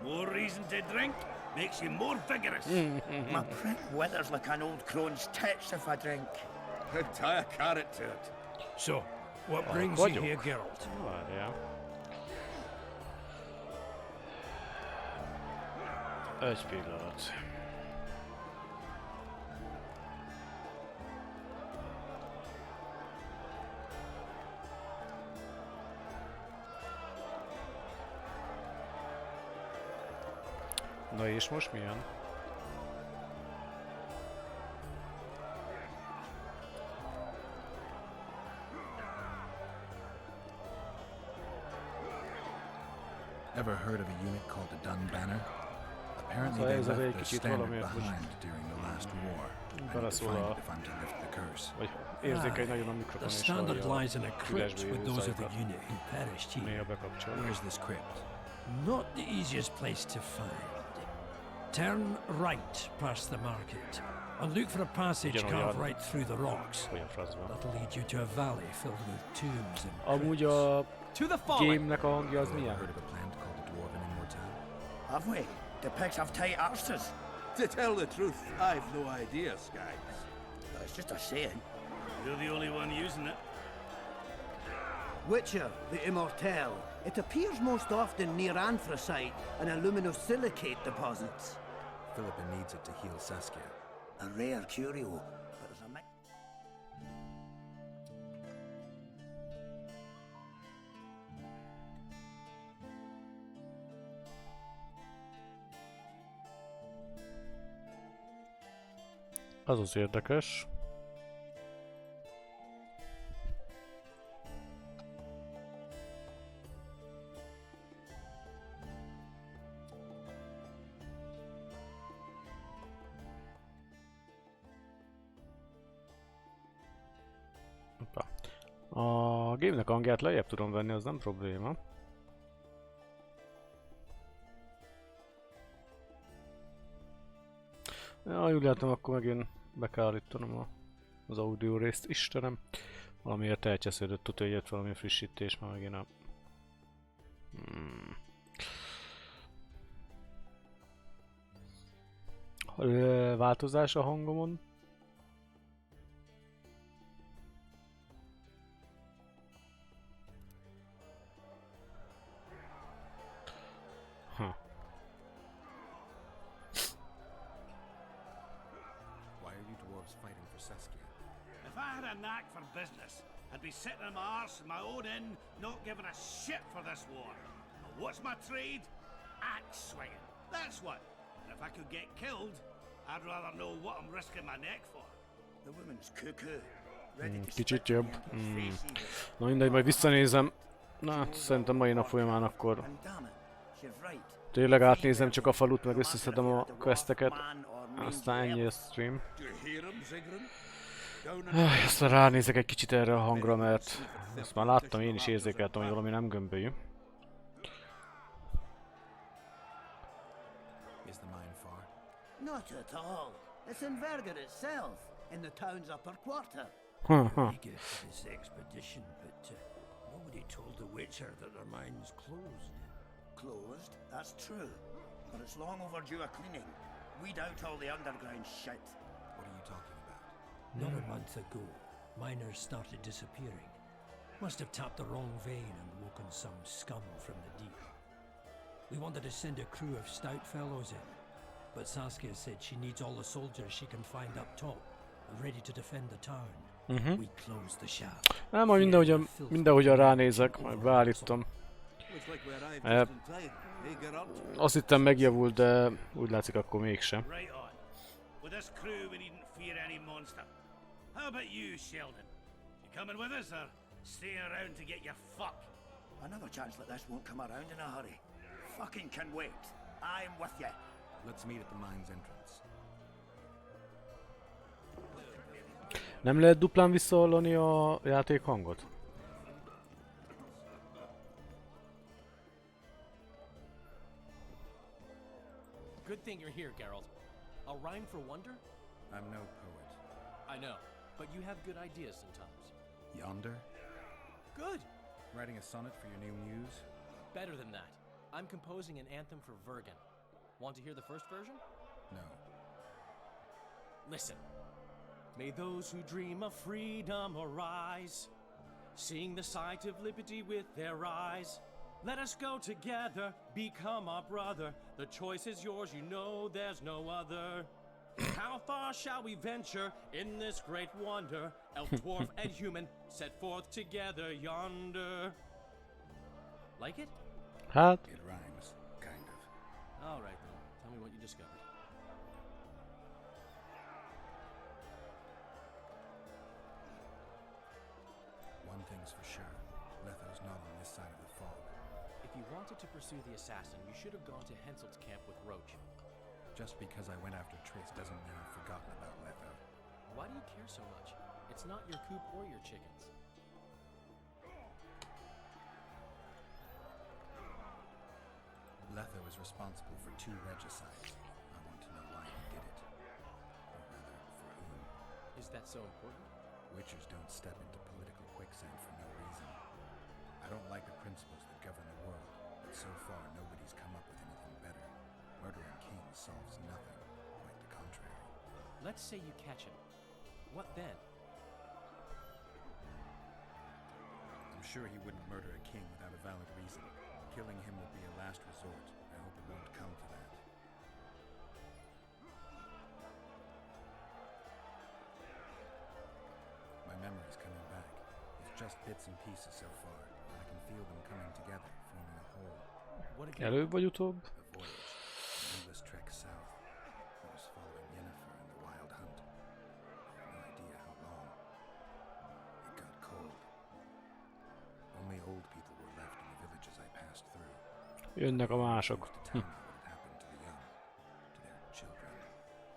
More reason to drink makes you more vigorous. My prick withers like an old crone's tits if I drink. Tie a carrot to it. So, what brings you here, Geralt? Várjál. Egy pillanat. Na és most milyen? Ever heard of a unit called a Dun Banner? Apparently So they ez egy left their kicsit standard valamiért most behind during the last war. I need to beleszól find a... it if I'm to lift the curse. Vagy érzékeny nagyon a mikrofon The és standard hallja lies in a a crypt fülesbe with jövő those of the zajkat. unit who perished here. Néha bekapcsol. Where's this crypt? Not the easiest place to find. Turn right past the market and look for a passage carved right through the rocks. That'll lead you to a valley filled with tombs and Amúgy a To the fallen. game-nek a hangja az milyen? Heard of a plant called the Dwarven Immortal? Have we? The pigs have tight arses. To tell the truth, I've no idea, Skaggs. It's just a saying. You're the only one using it. Witcher, the Immortal. It appears most often near anthracite and aluminosilicate deposits. Philippa needs it to heal Saskia. A rare curio, but there's a mix. Az az érdekes. A A gémnek hangját lejjebb tudom venni, az nem probléma. Ja, úgy látom, akkor megint be kell állítanom az audio részt. Istenem! Valamiért elcsesződött, ott jött valami frissítés, már megint a... Változás a hangomon. If I had a knack for business, I'd be sitting on my arse in my own inn, not giving a shit for this war. But what's my trade? Axe swinging. That's what. And if I could get killed, I'd rather know what I'm risking my neck for. The woman's cuckoo. Kicsit jobb. Na mindegy, majd visszanézem. Na, szerintem mai nap folyamán akkor tényleg átnézem csak a falut, meg összeszedem a questeket. Aztán ennyi a stream. Aztán ránézek egy kicsit erre a hangra, mert ezt már láttam, én is érzékeltem, hogy valami nem gömbölyű. Not at all. It's in Verger itself, in the town's upper quarter. Eager for this expedition, but nobody told the Witcher that their mine's closed. Closed? That's true. But it's long overdue a cleaning. Weed out all the underground shit. What are you talking about? Not a month ago, miners started disappearing. Must have tapped the wrong vein and woken some scum from the deep. We wanted to send a crew of stout fellows in, but Saskia said she needs all the soldiers she can find up top, ready to defend the town. We closed the shaft. Majd mindenhogyan ránézek, majd beállítom. Azt hittem megjavult, de úgy látszik akkor mégsem. Right on. With this crew we needn't fear any monster. How about you, Sheldon? You coming with us or staying around to get your fuck? Another chance like this won't come around in a hurry. Fucking can wait. I'm with you. Let's meet at the mine's entrance. Nem lehet duplán visszahallani a játékhangot? Good thing you're here, Geralt. A rhyme for wonder? I'm no poet. I know, but you have good ideas sometimes. Yonder? Good! Writing a sonnet for your new muse? Better than that. I'm composing an anthem for Vergen. Want to hear the first version? No. Listen. May those who dream of freedom arise, seeing the sight of liberty with their eyes. Let us go together, become our brother. The choice is yours, you know there's no other. How far shall we venture in this great wonder? Elf, dwarf, and human set forth together yonder. Like it? Hát? It rhymes, kind of. All right then, tell me what you discovered. One thing's for sure, Letho's not on this side of the fog. If you wanted to pursue the assassin, you should have gone to Henselt's camp with Roach. Just because I went after Triss doesn't mean I've forgotten about Letho. Why do you care so much? It's not your coop or your chickens. Letho is responsible for 2 regicides. I want to know why he did it. Or rather, for whom. Is that so important? Witchers don't step into political quicksand for no reason. I don't like the principles that govern the world, but so far nobody's come up with anything better. Murdering kings solves nothing, quite the contrary. Let's say you catch him. What then? I'm sure he wouldn't murder a king without a valid reason. Killing him would be a last resort. I hope it won't come to that. My memory's coming back. It's just bits and pieces so far, but I can feel them coming together, forming a whole. Előbb vagy utóbb? The voyage. An endless trek south. I was following Yennefer in the wild hunt. I have no idea how long. It got cold. Only old people were left in the villages I passed through. Jönnek a mások. What had happened to the young, to their children.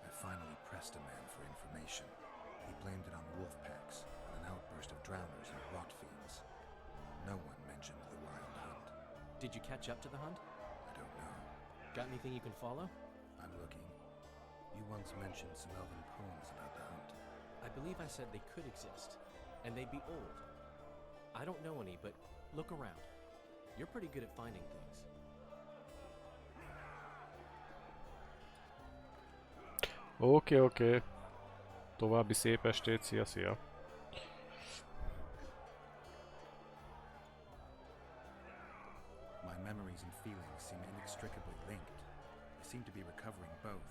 I finally pressed a man for information. He blamed it on wolf packs, on an outburst of drowners and rot fiends. Did you catch up to the hunt? I don't know. Got anything you can follow? I'm looking. You once mentioned some elven poems about the hunt. I believe I said they could exist, and they'd be old. I don't know any, but look around. You're pretty good at finding things. Oké. További szép estét, szia. My memories and feelings seem inextricably linked. I seem to be recovering both.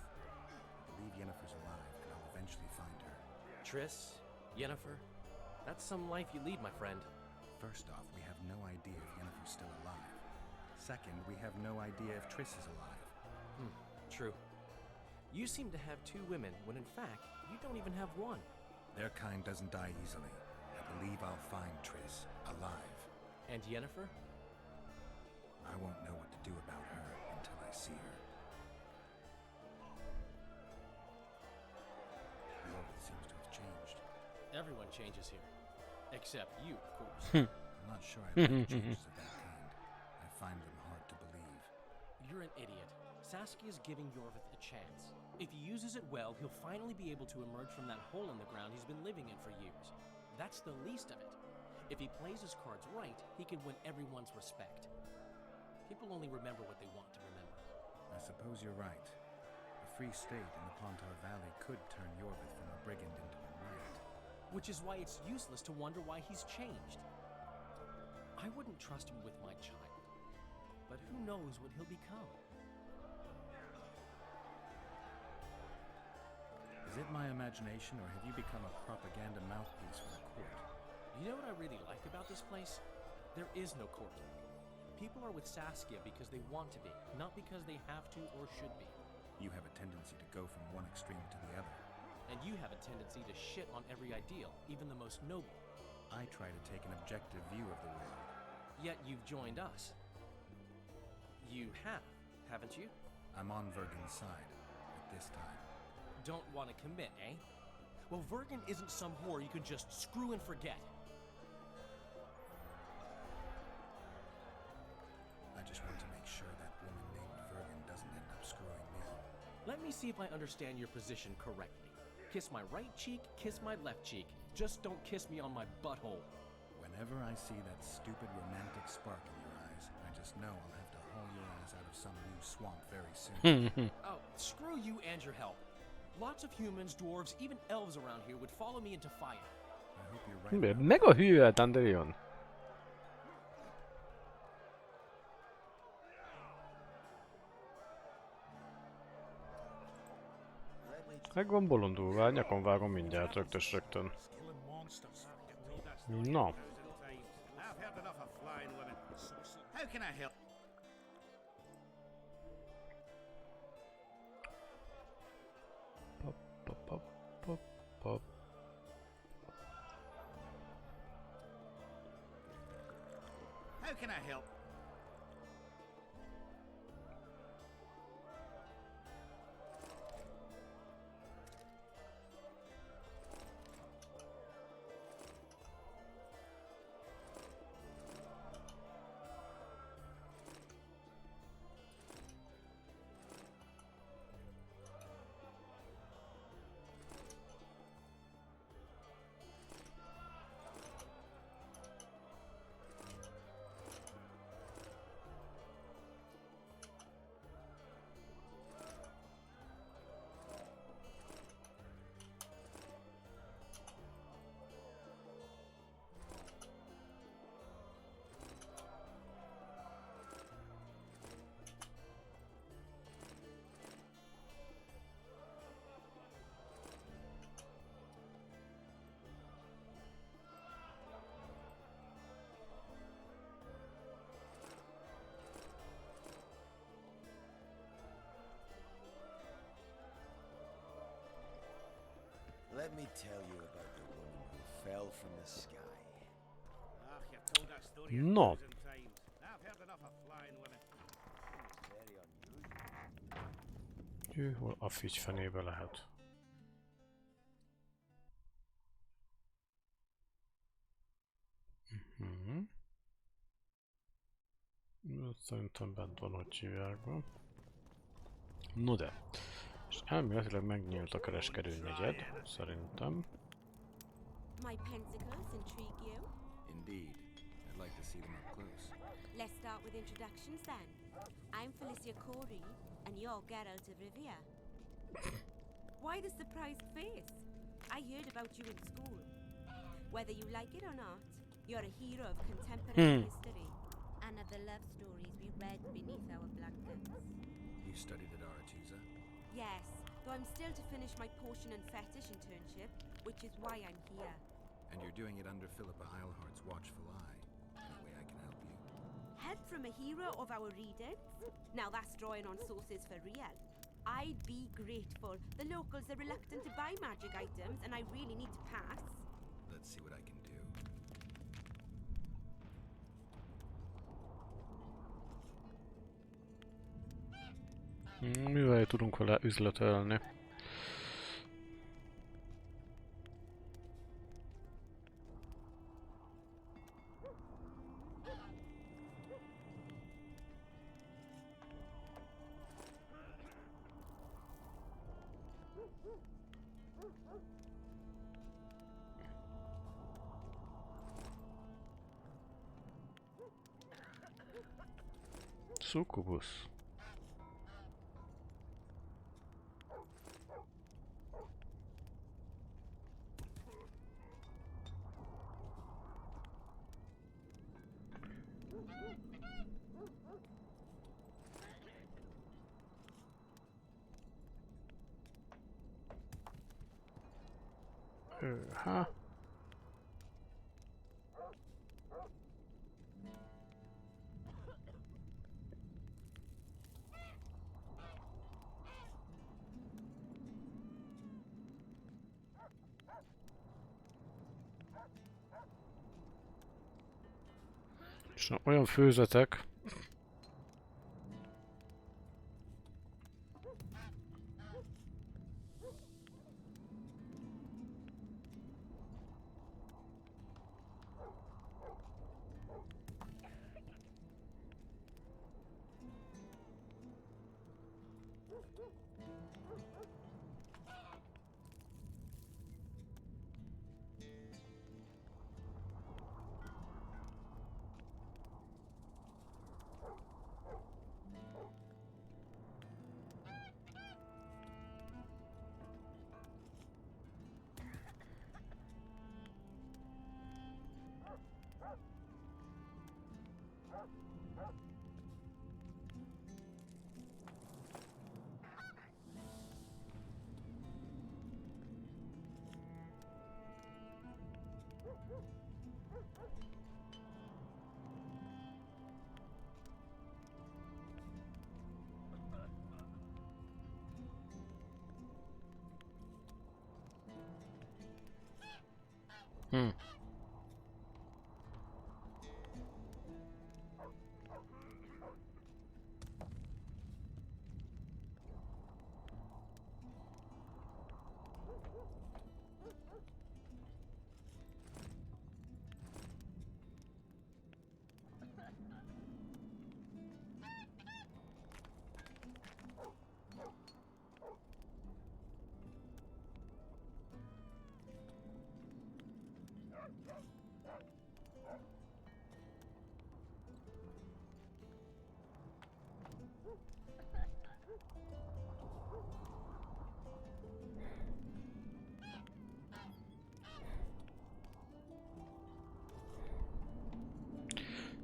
I believe Yennefer's alive, and I'll eventually find her. Triss, Yennefer, that's some life you lead, my friend. First off, we have no idea if Yennefer's still alive. Second, we have no idea if Triss is alive. True. You seem to have two women, when in fact, you don't even have one. Their kind doesn't die easily. I believe I'll find Triss, alive. And Yennefer? I won't know what to do about her until I see her. The world seems to have changed. Everyone changes here. Except you, of course. I'm not sure I like changes of that kind. I find them hard to believe. You're an idiot. Saskia's giving Yorvith a chance. If he uses it well, he'll finally be able to emerge from that hole in the ground he's been living in for years. That's the least of it. If he plays his cards right, he can win everyone's respect. People only remember what they want to remember. I suppose you're right. A free state in the Pontar Valley could turn Yorvith from a brigand into a knight. Which is why it's useless to wonder why he's changed. I wouldn't trust him with my child. But who knows what he'll become? Is it my imagination, or have you become a propaganda mouthpiece for the court? You know what I really like about this place? There is no court. People are with Saskia because they want to be, not because they have to or should be. You have a tendency to go from one extreme to the other. And you have a tendency to shit on every ideal, even the most noble. I try to take an objective view of the world. Yet you've joined us. You have, haven't you? I'm on Vergen's side, at this time. Don't want to commit, eh? Well, Vergen isn't some whore you can just screw and forget. I just want to make sure that woman named Vergen doesn't end up screwing me. Let me see if I understand your position correctly. Kiss my right cheek, kiss my left cheek. Just don't kiss me on my butthole. Whenever I see that stupid romantic spark in your eyes, I just know I'll have to haul your ass out of some new swamp very soon. Oh, screw you and your help. Lots of humans, dwarves, even elves around here would follow me into fire. I hope you're right. Meg a hülye, Dandelion. Meg van bolondulva, nyakon vágom mindjárt, rögtön. Na. How can I help? Pop. How can I help? Let me tell you about the woman who fell from the sky. You've told that story a No. thousand times. I've heard enough of flying women. It's very unusual. Hol a figy fenébe lehet. Szerintem bent van, hogy hívják be. No de. És elméletileg megnyílt a kereskedőnegyed, szerintem. My pentacles intrigue you? Indeed. I'd like to see them up close. Let's start with introductions then. I'm Felicia Corey, and you're Geralt of Rivia. Why the surprised face? I heard about you in school. Whether you like it or not, you're a hero of contemporary history. And of the love stories we read beneath our blankets. You studied at Aretusa? Yes, though I'm still to finish my potion and fetish internship, which is why I'm here. And you're doing it under Philippa Eilhart's watchful eye. Any way I can help you? Help from a hero of our readings? Now that's drawing on sources for real. I'd be grateful. The locals are reluctant to buy magic items, and I really need to pass. Let's see what I can do. Mivel tudunk vele üzletelni? Succubus. Ha. És olyan főzetek.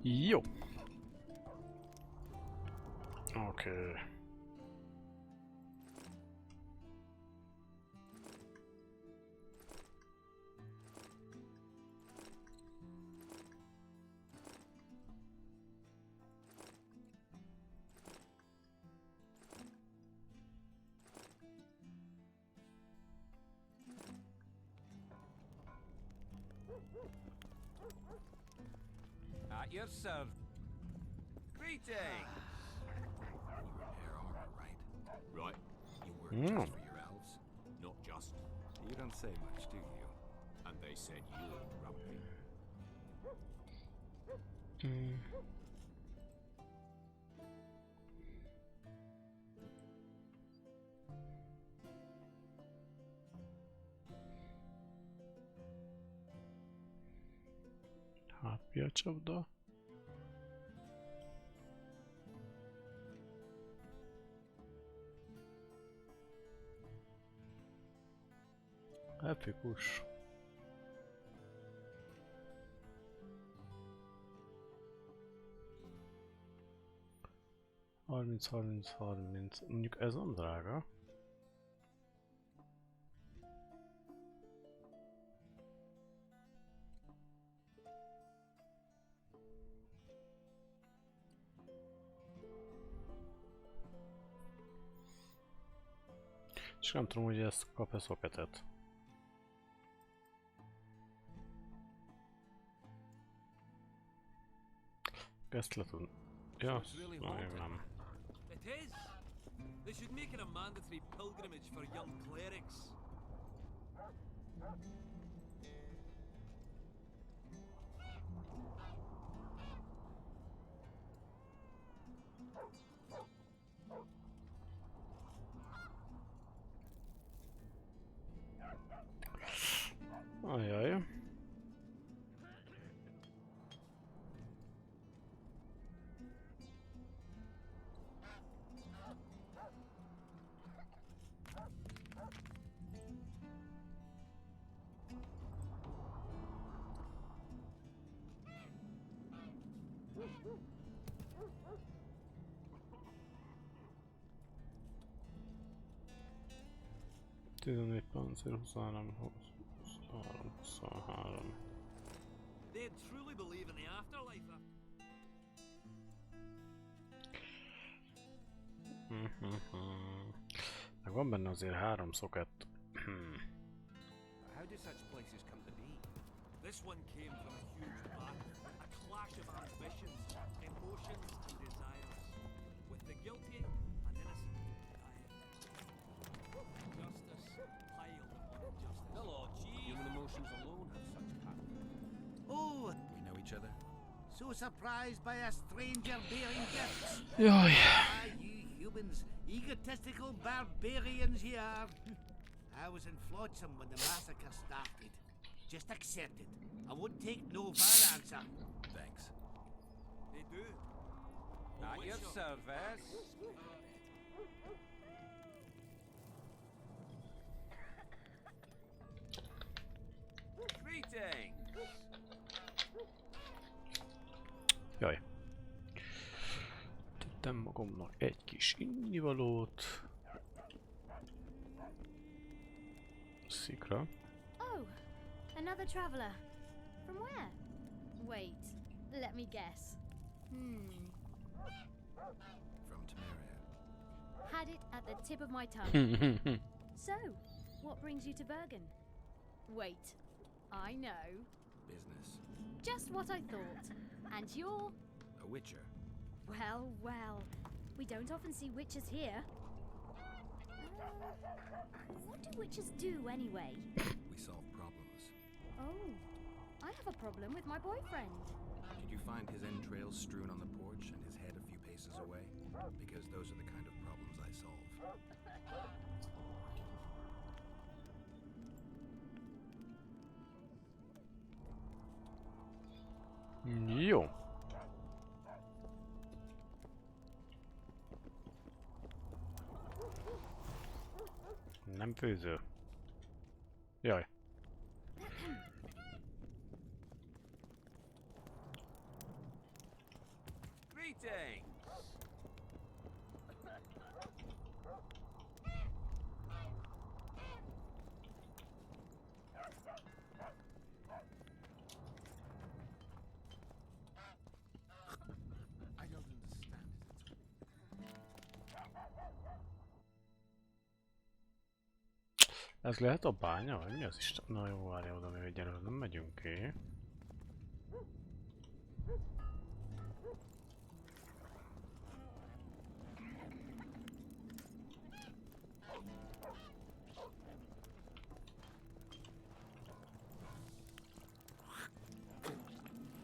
Jó. Oké. At your serve. Greetings! You wear air armor, right? Right. You work just for your elves? Not just. You don't say much, do you? And they said you were grumpy. Mápiacsapda. Epikus. 30. Mondjuk ez nem drága. És nem tudom, hogy ezt kap-e szoketet. Ezt le tud... Ja, nem. It is. They should make it a mandatory pilgrimage for young clerics. Ajaj. Pancér 23. They truly believe in the afterlife. Meg van benne azért 3 szokett. How do such places come to be? This one came from a huge battle, a clash of ambitions, emotions and desires, with the guilty and innocent dying. Justice piled upon injustice. Hello, Chief. Human emotions alone have such power. Oh, We know each other? so surprised by a stranger bearing gifts. Jaj. Ah, you humans, egotistical barbarians you are. I was in Flotsam when the massacre started. Just accept it. I won't take no for an answer. Thanks. They do. At your service. Greetings. Jaj. Tettem magamnak egy kis innivalót. Szikra. Oh, another traveler. From where? Wait, let me guess. From Temeria. Had it at the tip of my tongue. So, what brings you to Bergen? Wait, I know. Business. Just what I thought. And you're... A witcher. Well, well. We don't often see witches here. What do witches do, anyway? We solve problems. Oh, I have a problem with my boyfriend. Did you find his entrails strewn on the porch and his head a few paces away? Because those are the kind of problems I solve. Jó. Nem főző. Jaj. Greetings. I don't understand it. Ez lehet a bánya, vagy mi az Isten? Na jó, várja oda, még egyelőre nem megyünk ki.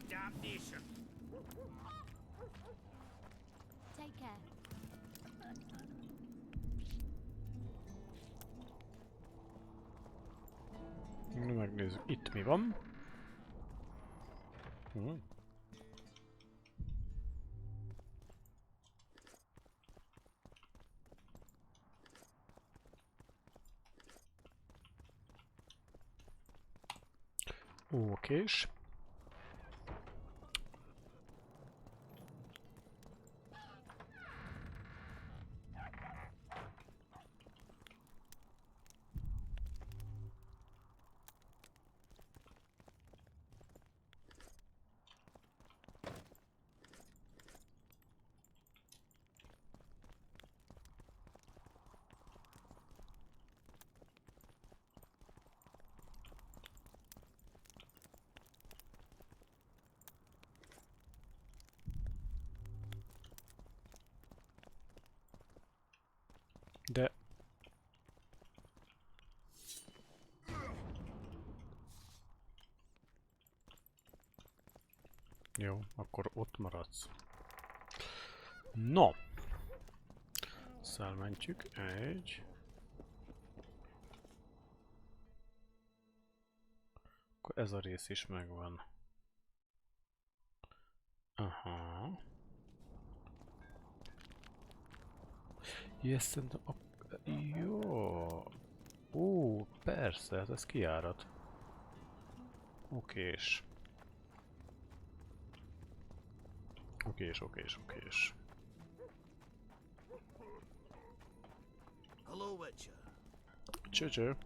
Damnation. Take care. Na, megnézzük, itt mi van. Okés. De... Jó, akkor ott maradsz. No! Felmentjük. Egy. Akkor ez a rész is megvan. Aha. Yes, jó. Ó, persze, hát ez kijárat. Okés. Okés. Hello, Witcher. Cső.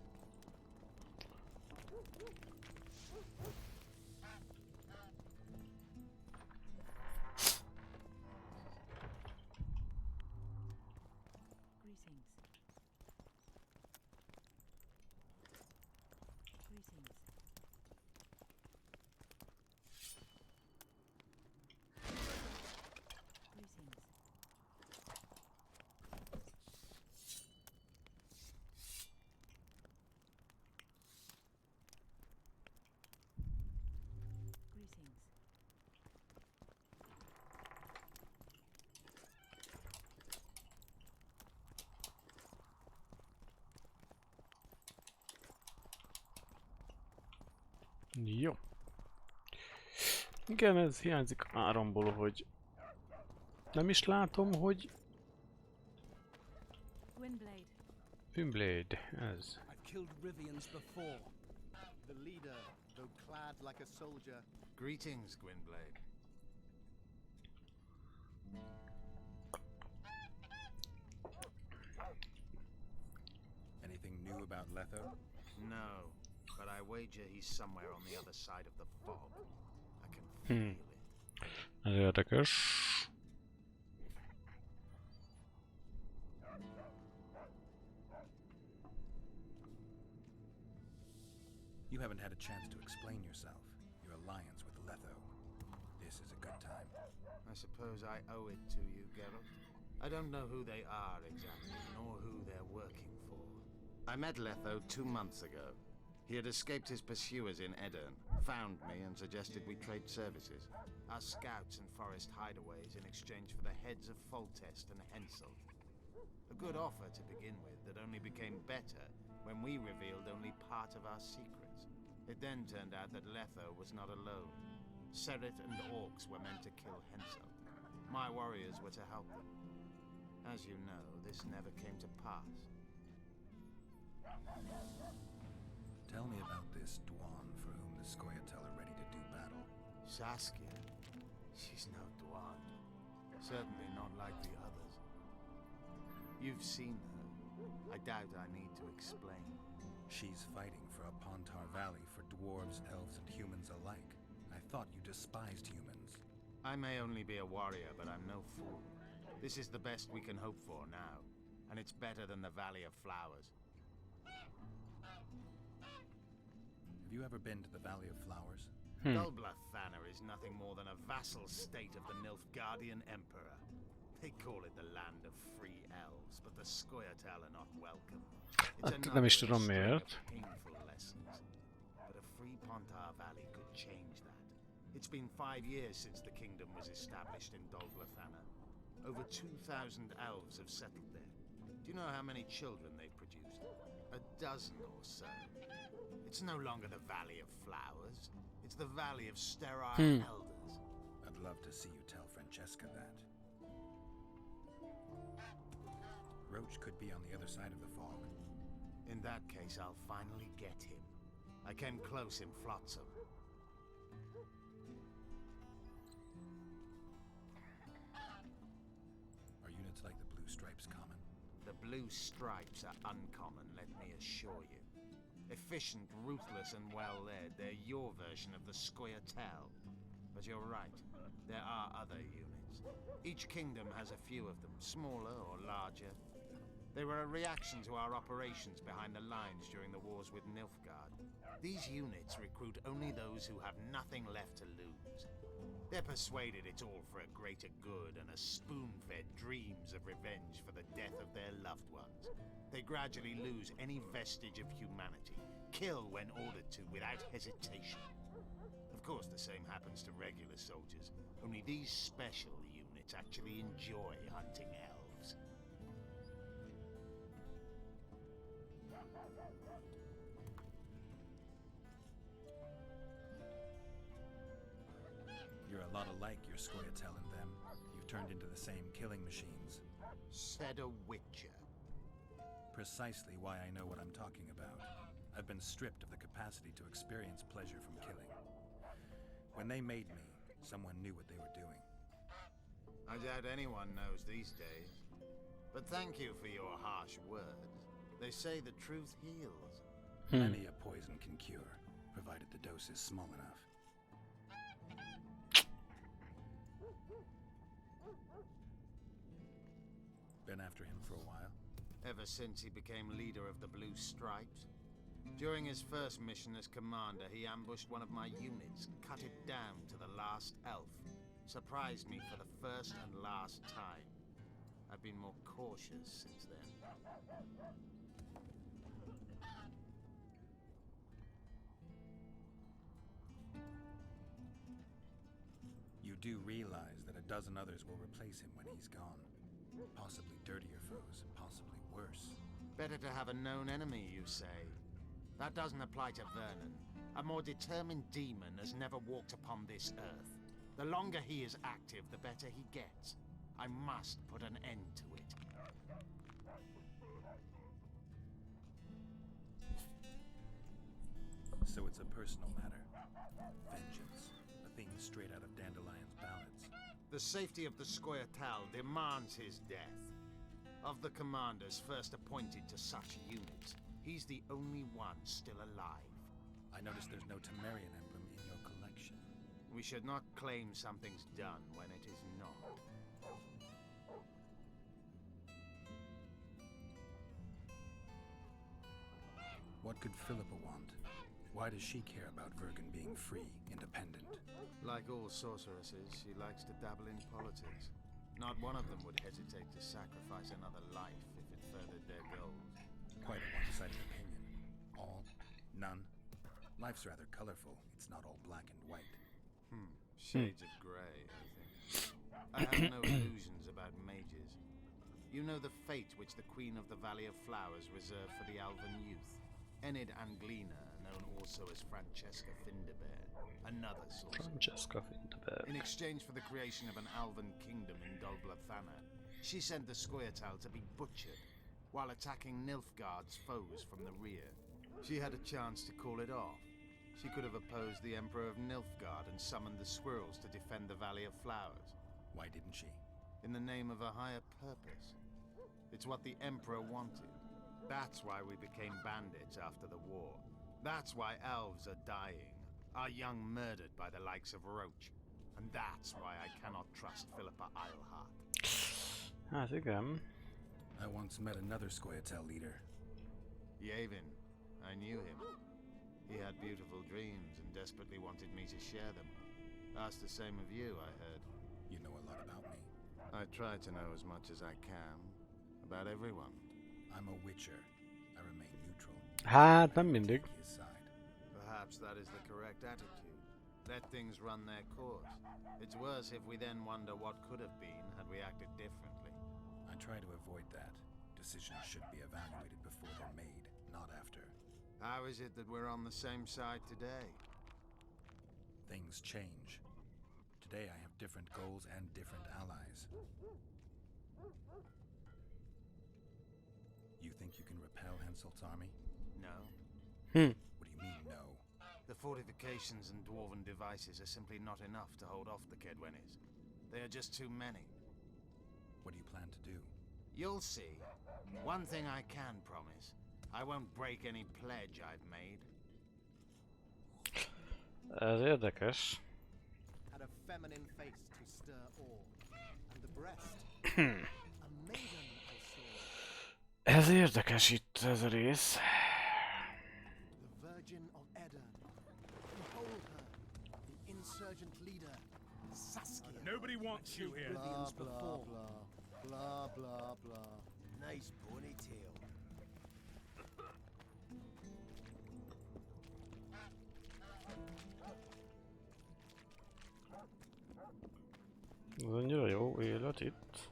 Jó. Igen, ez hiányzik áramból, hogy nem is látom, hogy Windblade, ez. I've killed Rivians before. The leader, though clad like a soldier. Greetings, Gwynblade. Anything new about Letho? No, but I wager he's somewhere on the other side of the fog. I can feel it. Ez érdekes. You haven't had a chance to explain yourself, your alliance with Letho. This is a good time. I suppose I owe it to you, Geralt. I don't know who they are exactly, nor who they're working for. I met Letho 2 months ago. He had escaped his pursuers in Edirn, found me and suggested we trade services. Our scouts and forest hideaways in exchange for the heads of Foltest and Henselt. A good offer to begin with that only became better when we revealed only part of our secrets. It then turned out that Letho was not alone. Serret and orcs were meant to kill Henselt. My warriors were to help them. As you know, this never came to pass. Tell me about this Dwan for whom the Scoia'tael are ready to do battle. Saskia? She's no Dwan. Certainly not like the others. You've seen her. I doubt I need to explain. She's fighting for a Pontar Valley for dwarves, elves, and humans alike. I thought you despised humans. I may only be a warrior, but I'm no fool. This is the best we can hope for now, and it's better than the Valley of Flowers. Have you ever been to the Valley of Flowers? Dulblathanna is nothing more than a vassal state of the Nilfgaardian Emperor. They call it the land of free elves, but the Scoia'tael are not welcome. It's nem is tudom miért. Painful lessons, but a free Pontar Valley could change that. It's been 5 years since the kingdom was established in Dulblathanna. Over 2,000 elves have settled there. Do you know how many children they've produced? A dozen or so. It's no longer the Valley of Flowers. It's the Valley of Sterile Elders. I'd love to see you tell Francesca that. Roach could be on the other side of the fog. In that case, I'll finally get him. I came close in Flotsam. Are units like the Blue Stripes common? The Blue Stripes are uncommon, let me assure you. Efficient, ruthless, and well-led, they're your version of the Squirtel. But you're right, there are other units. Each kingdom has a few of them, smaller or larger. They were a reaction to our operations behind the lines during the wars with Nilfgaard. These units recruit only those who have nothing left to lose. They're persuaded it's all for a greater good and a spoon-fed dreams of revenge for the death of their loved ones. They gradually lose any vestige of humanity, kill when ordered to without hesitation. Of course, the same happens to regular soldiers, only these special units actually enjoy hunting elves. You're a lot alike your Squirtel and them. You've turned into the same killing machines. Said a witcher. Precisely why I know what I'm talking about. I've been stripped of the capacity to experience pleasure from killing. When they made me, someone knew what they were doing. I doubt anyone knows these days. But thank you for your harsh words. They say the truth heals. Many a poison can cure, provided the dose is small enough. Been after him for a while? Ever since he became leader of the Blue Stripes. During his first mission as commander, he ambushed one of my units, cut it down to the last elf. Surprised me for the first and last time. I've been more cautious since then. You do realize that a dozen others will replace him when he's gone. Possibly dirtier foes, possibly worse. Better to have a known enemy, you say? That doesn't apply to Vernon. A more determined demon has never walked upon this earth. The longer he is active, the better he gets. I must put an end to it. So it's a personal matter. Vengeance. A theme straight out of Dandelion's ballads. The safety of the Squirtel demands his death. Of the commanders first appointed to such units, he's the only one still alive. I noticed there's no Temerian emblem in your collection. We should not claim something's done when it is not. What could Philippa want? Why does she care about Vergen being free, independent? Like all sorceresses, she likes to dabble in politics. Not one of them would hesitate to sacrifice another life if it furthered their goals. Quite a one-sided opinion. All? None? Life's rather colorful. It's not all black and white. Shades of grey, I think. I have no illusions about mages. You know the fate which the Queen of the Valley of Flowers reserved for the Elven youth. Enid Anglina, known also as Francesca Finderbear, another sorceress. Francesca Finderbear. In exchange for the creation of an Elven kingdom in Dol Blathanna, she sent the Squirtel to be butchered while attacking Nilfgaard's foes from the rear. She had a chance to call it off. She could have opposed the Emperor of Nilfgaard and summoned the squirrels to defend the Valley of Flowers. Why didn't she? In the name of a higher purpose. It's what the Emperor wanted. That's why we became bandits after the war. That's why elves are dying, our young murdered by the likes of Roach. And that's why I cannot trust Philippa Eilhart. Hát igen. I once met another Squirtel leader. Yavin. I knew him. He had beautiful dreams and desperately wanted me to share them. Asked the same of you, I heard. You know a lot about me. I try to know as much as I can. About everyone. I'm a witcher. I remain neutral. Hát nem mindig. Perhaps that is the correct attitude. Let things run their course. It's worse if we then wonder what could have been had we acted differently. I try to avoid that. Decisions should be evaluated before they're made, not after. How is it that we're on the same side today? Things change. Today I have different goals and different allies. You think you can repel Henselt's army? No. What do you mean, no? The fortifications and dwarven devices are simply not enough to hold off the Kedwenis. They are just too many. What do you plan to do? You'll see. One thing I can promise. I won't break any pledge I've made. Ez érdekes. Had a feminine face to stir awe, and the breast. A maiden I saw. Ez érdekes itt ez a rész. The Virgin of Eden. Behold her, the insurgent leader, Saskia. Nobody wants you here. Blah, blah, blah, blah, blah, blah. Nice ponytail. Ez annyira jó élet itt.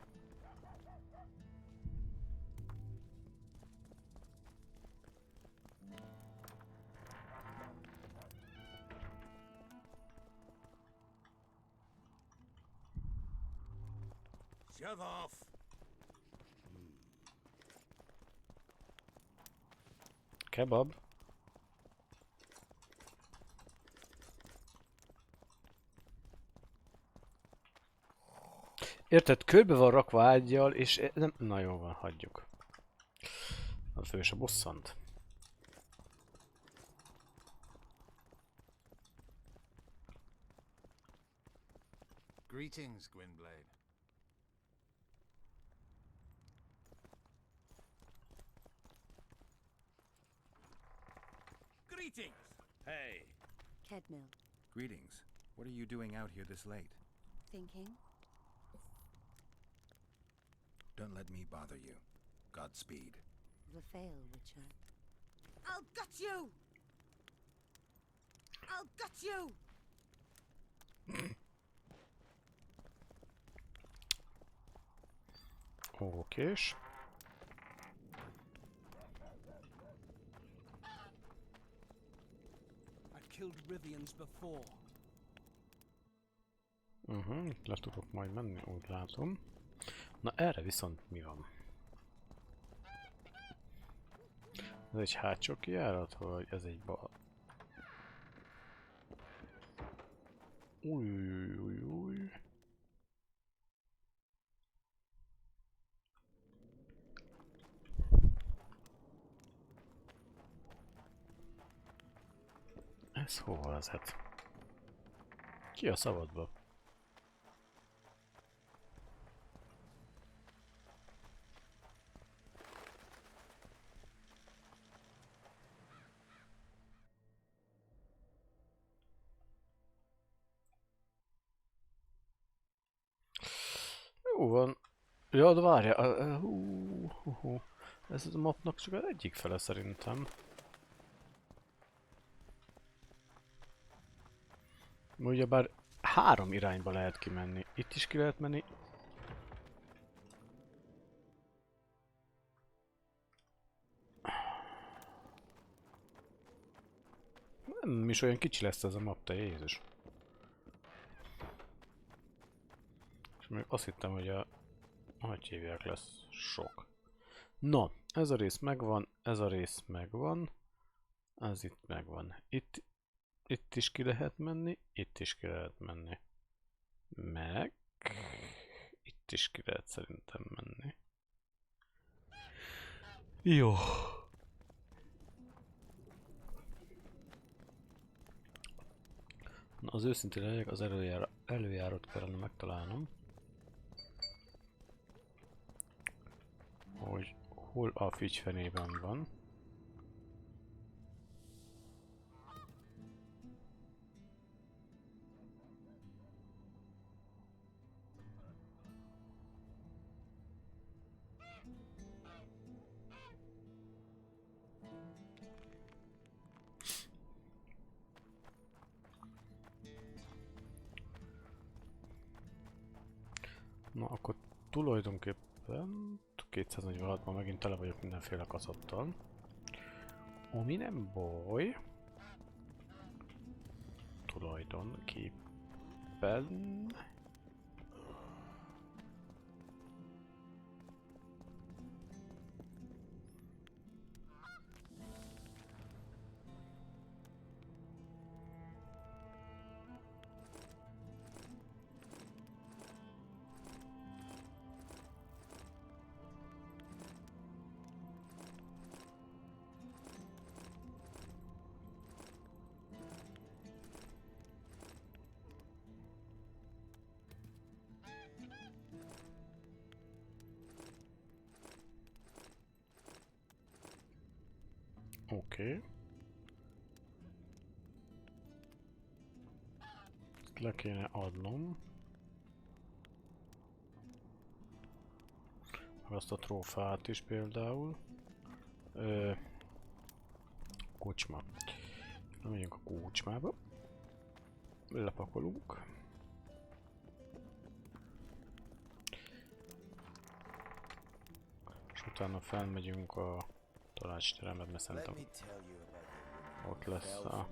Shove off. Kebab. Érted, körbe van rakva ágyjal, és nem... Na jó van, hagyjuk. A fő is a bosszant. Greetings, Gwynblade. Greetings. Hey. Kedmil, Greetings. What are you doing out here this late? thinking? Don't let me bother you. Godspeed. Repel, Witcher. I'll gut you! I'll gut you! Okés. I've killed Rivians before. Le tudok majd menni, úgy látom. Na erre viszont mi van? Ez egy hátsó kijárat, vagy ez egy bal? Új. Ez hova vezet? Ki a szabadba? Jó van. Ja, de várjál. Ez a mapnak csak az egyik fele szerintem. Ugyebár 3 irányba lehet kimenni. Itt is ki lehet menni. Nem is olyan kicsi lesz ez a map, te Jézus. És még azt hittem, hogy hogy hívják, lesz sok. No, ez a rész megvan, ez a rész megvan. Ez itt megvan. Itt is ki lehet menni, itt is ki lehet menni. Meg... Itt is ki lehet szerintem menni. Jó. Na, az őszintén legyek, az előjárót kellene megtalálnom. Hogy hol a figyfenében van. Na, akkor tulajdonképpen 246-ban megint tele vagyok mindenféle kaszattal. Ami nem baj. Tulajdonképpen... Oké. Ezt le kéne adnom. Meg azt a trófát is például. Kocsma. Megyünk a kocsmába. Lepakolunk. És utána felmegyünk a tanácsterembe, mert szerintem ott lesz a...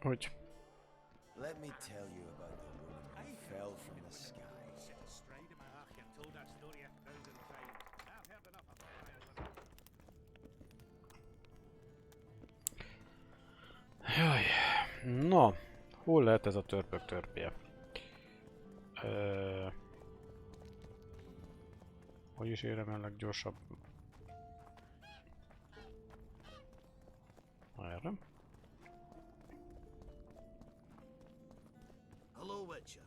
Hogy? Let me tell you about the woman who fell from the sky. Jaj, na, hol lehet ez a törpök törpje? Hogy is érem el leggyorsabb? Erre. Hello, Witcher.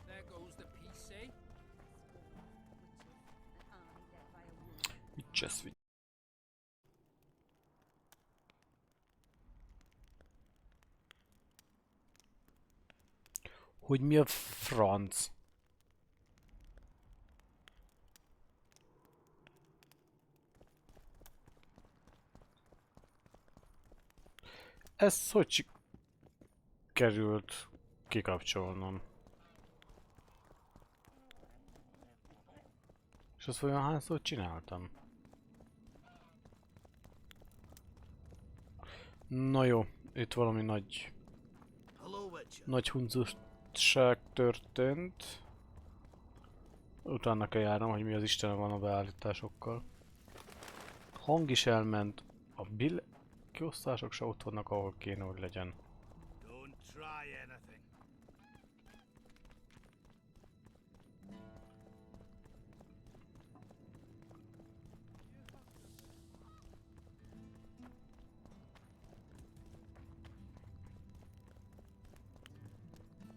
There goes the PC. Just with... Hogy mi a franc? Ez hogy került kikapcsolnom? És azt olyan hányszor csináltam? Na jó, itt valami nagy hunzusság történt. Utána kell járnom, hogy mi az Istenem van a beállításokkal. Hang is elment, a bill kiosztások se ott vannak, ahol kéne, hogy legyen.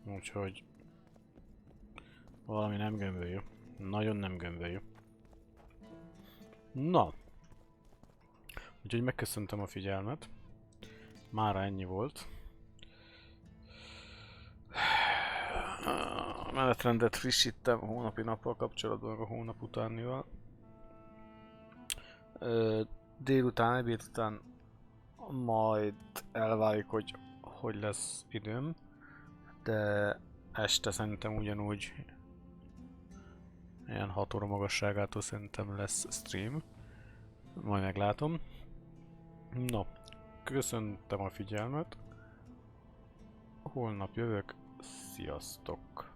Úgyhogy valami nem gömbölyű. Nagyon nem gömbölyű. Na. Úgyhogy megköszöntem a figyelmet. Mára ennyi volt. A menetrendet frissítem a hónapi nappal kapcsolatban, a hónap utánival. Délután, ebéd után majd elválik, hogy lesz időm. De este szerintem ugyanúgy ilyen 6 óra magasságától szerintem lesz stream. Majd meglátom. No, köszöntem a figyelmet. Holnap jövök. Sziasztok!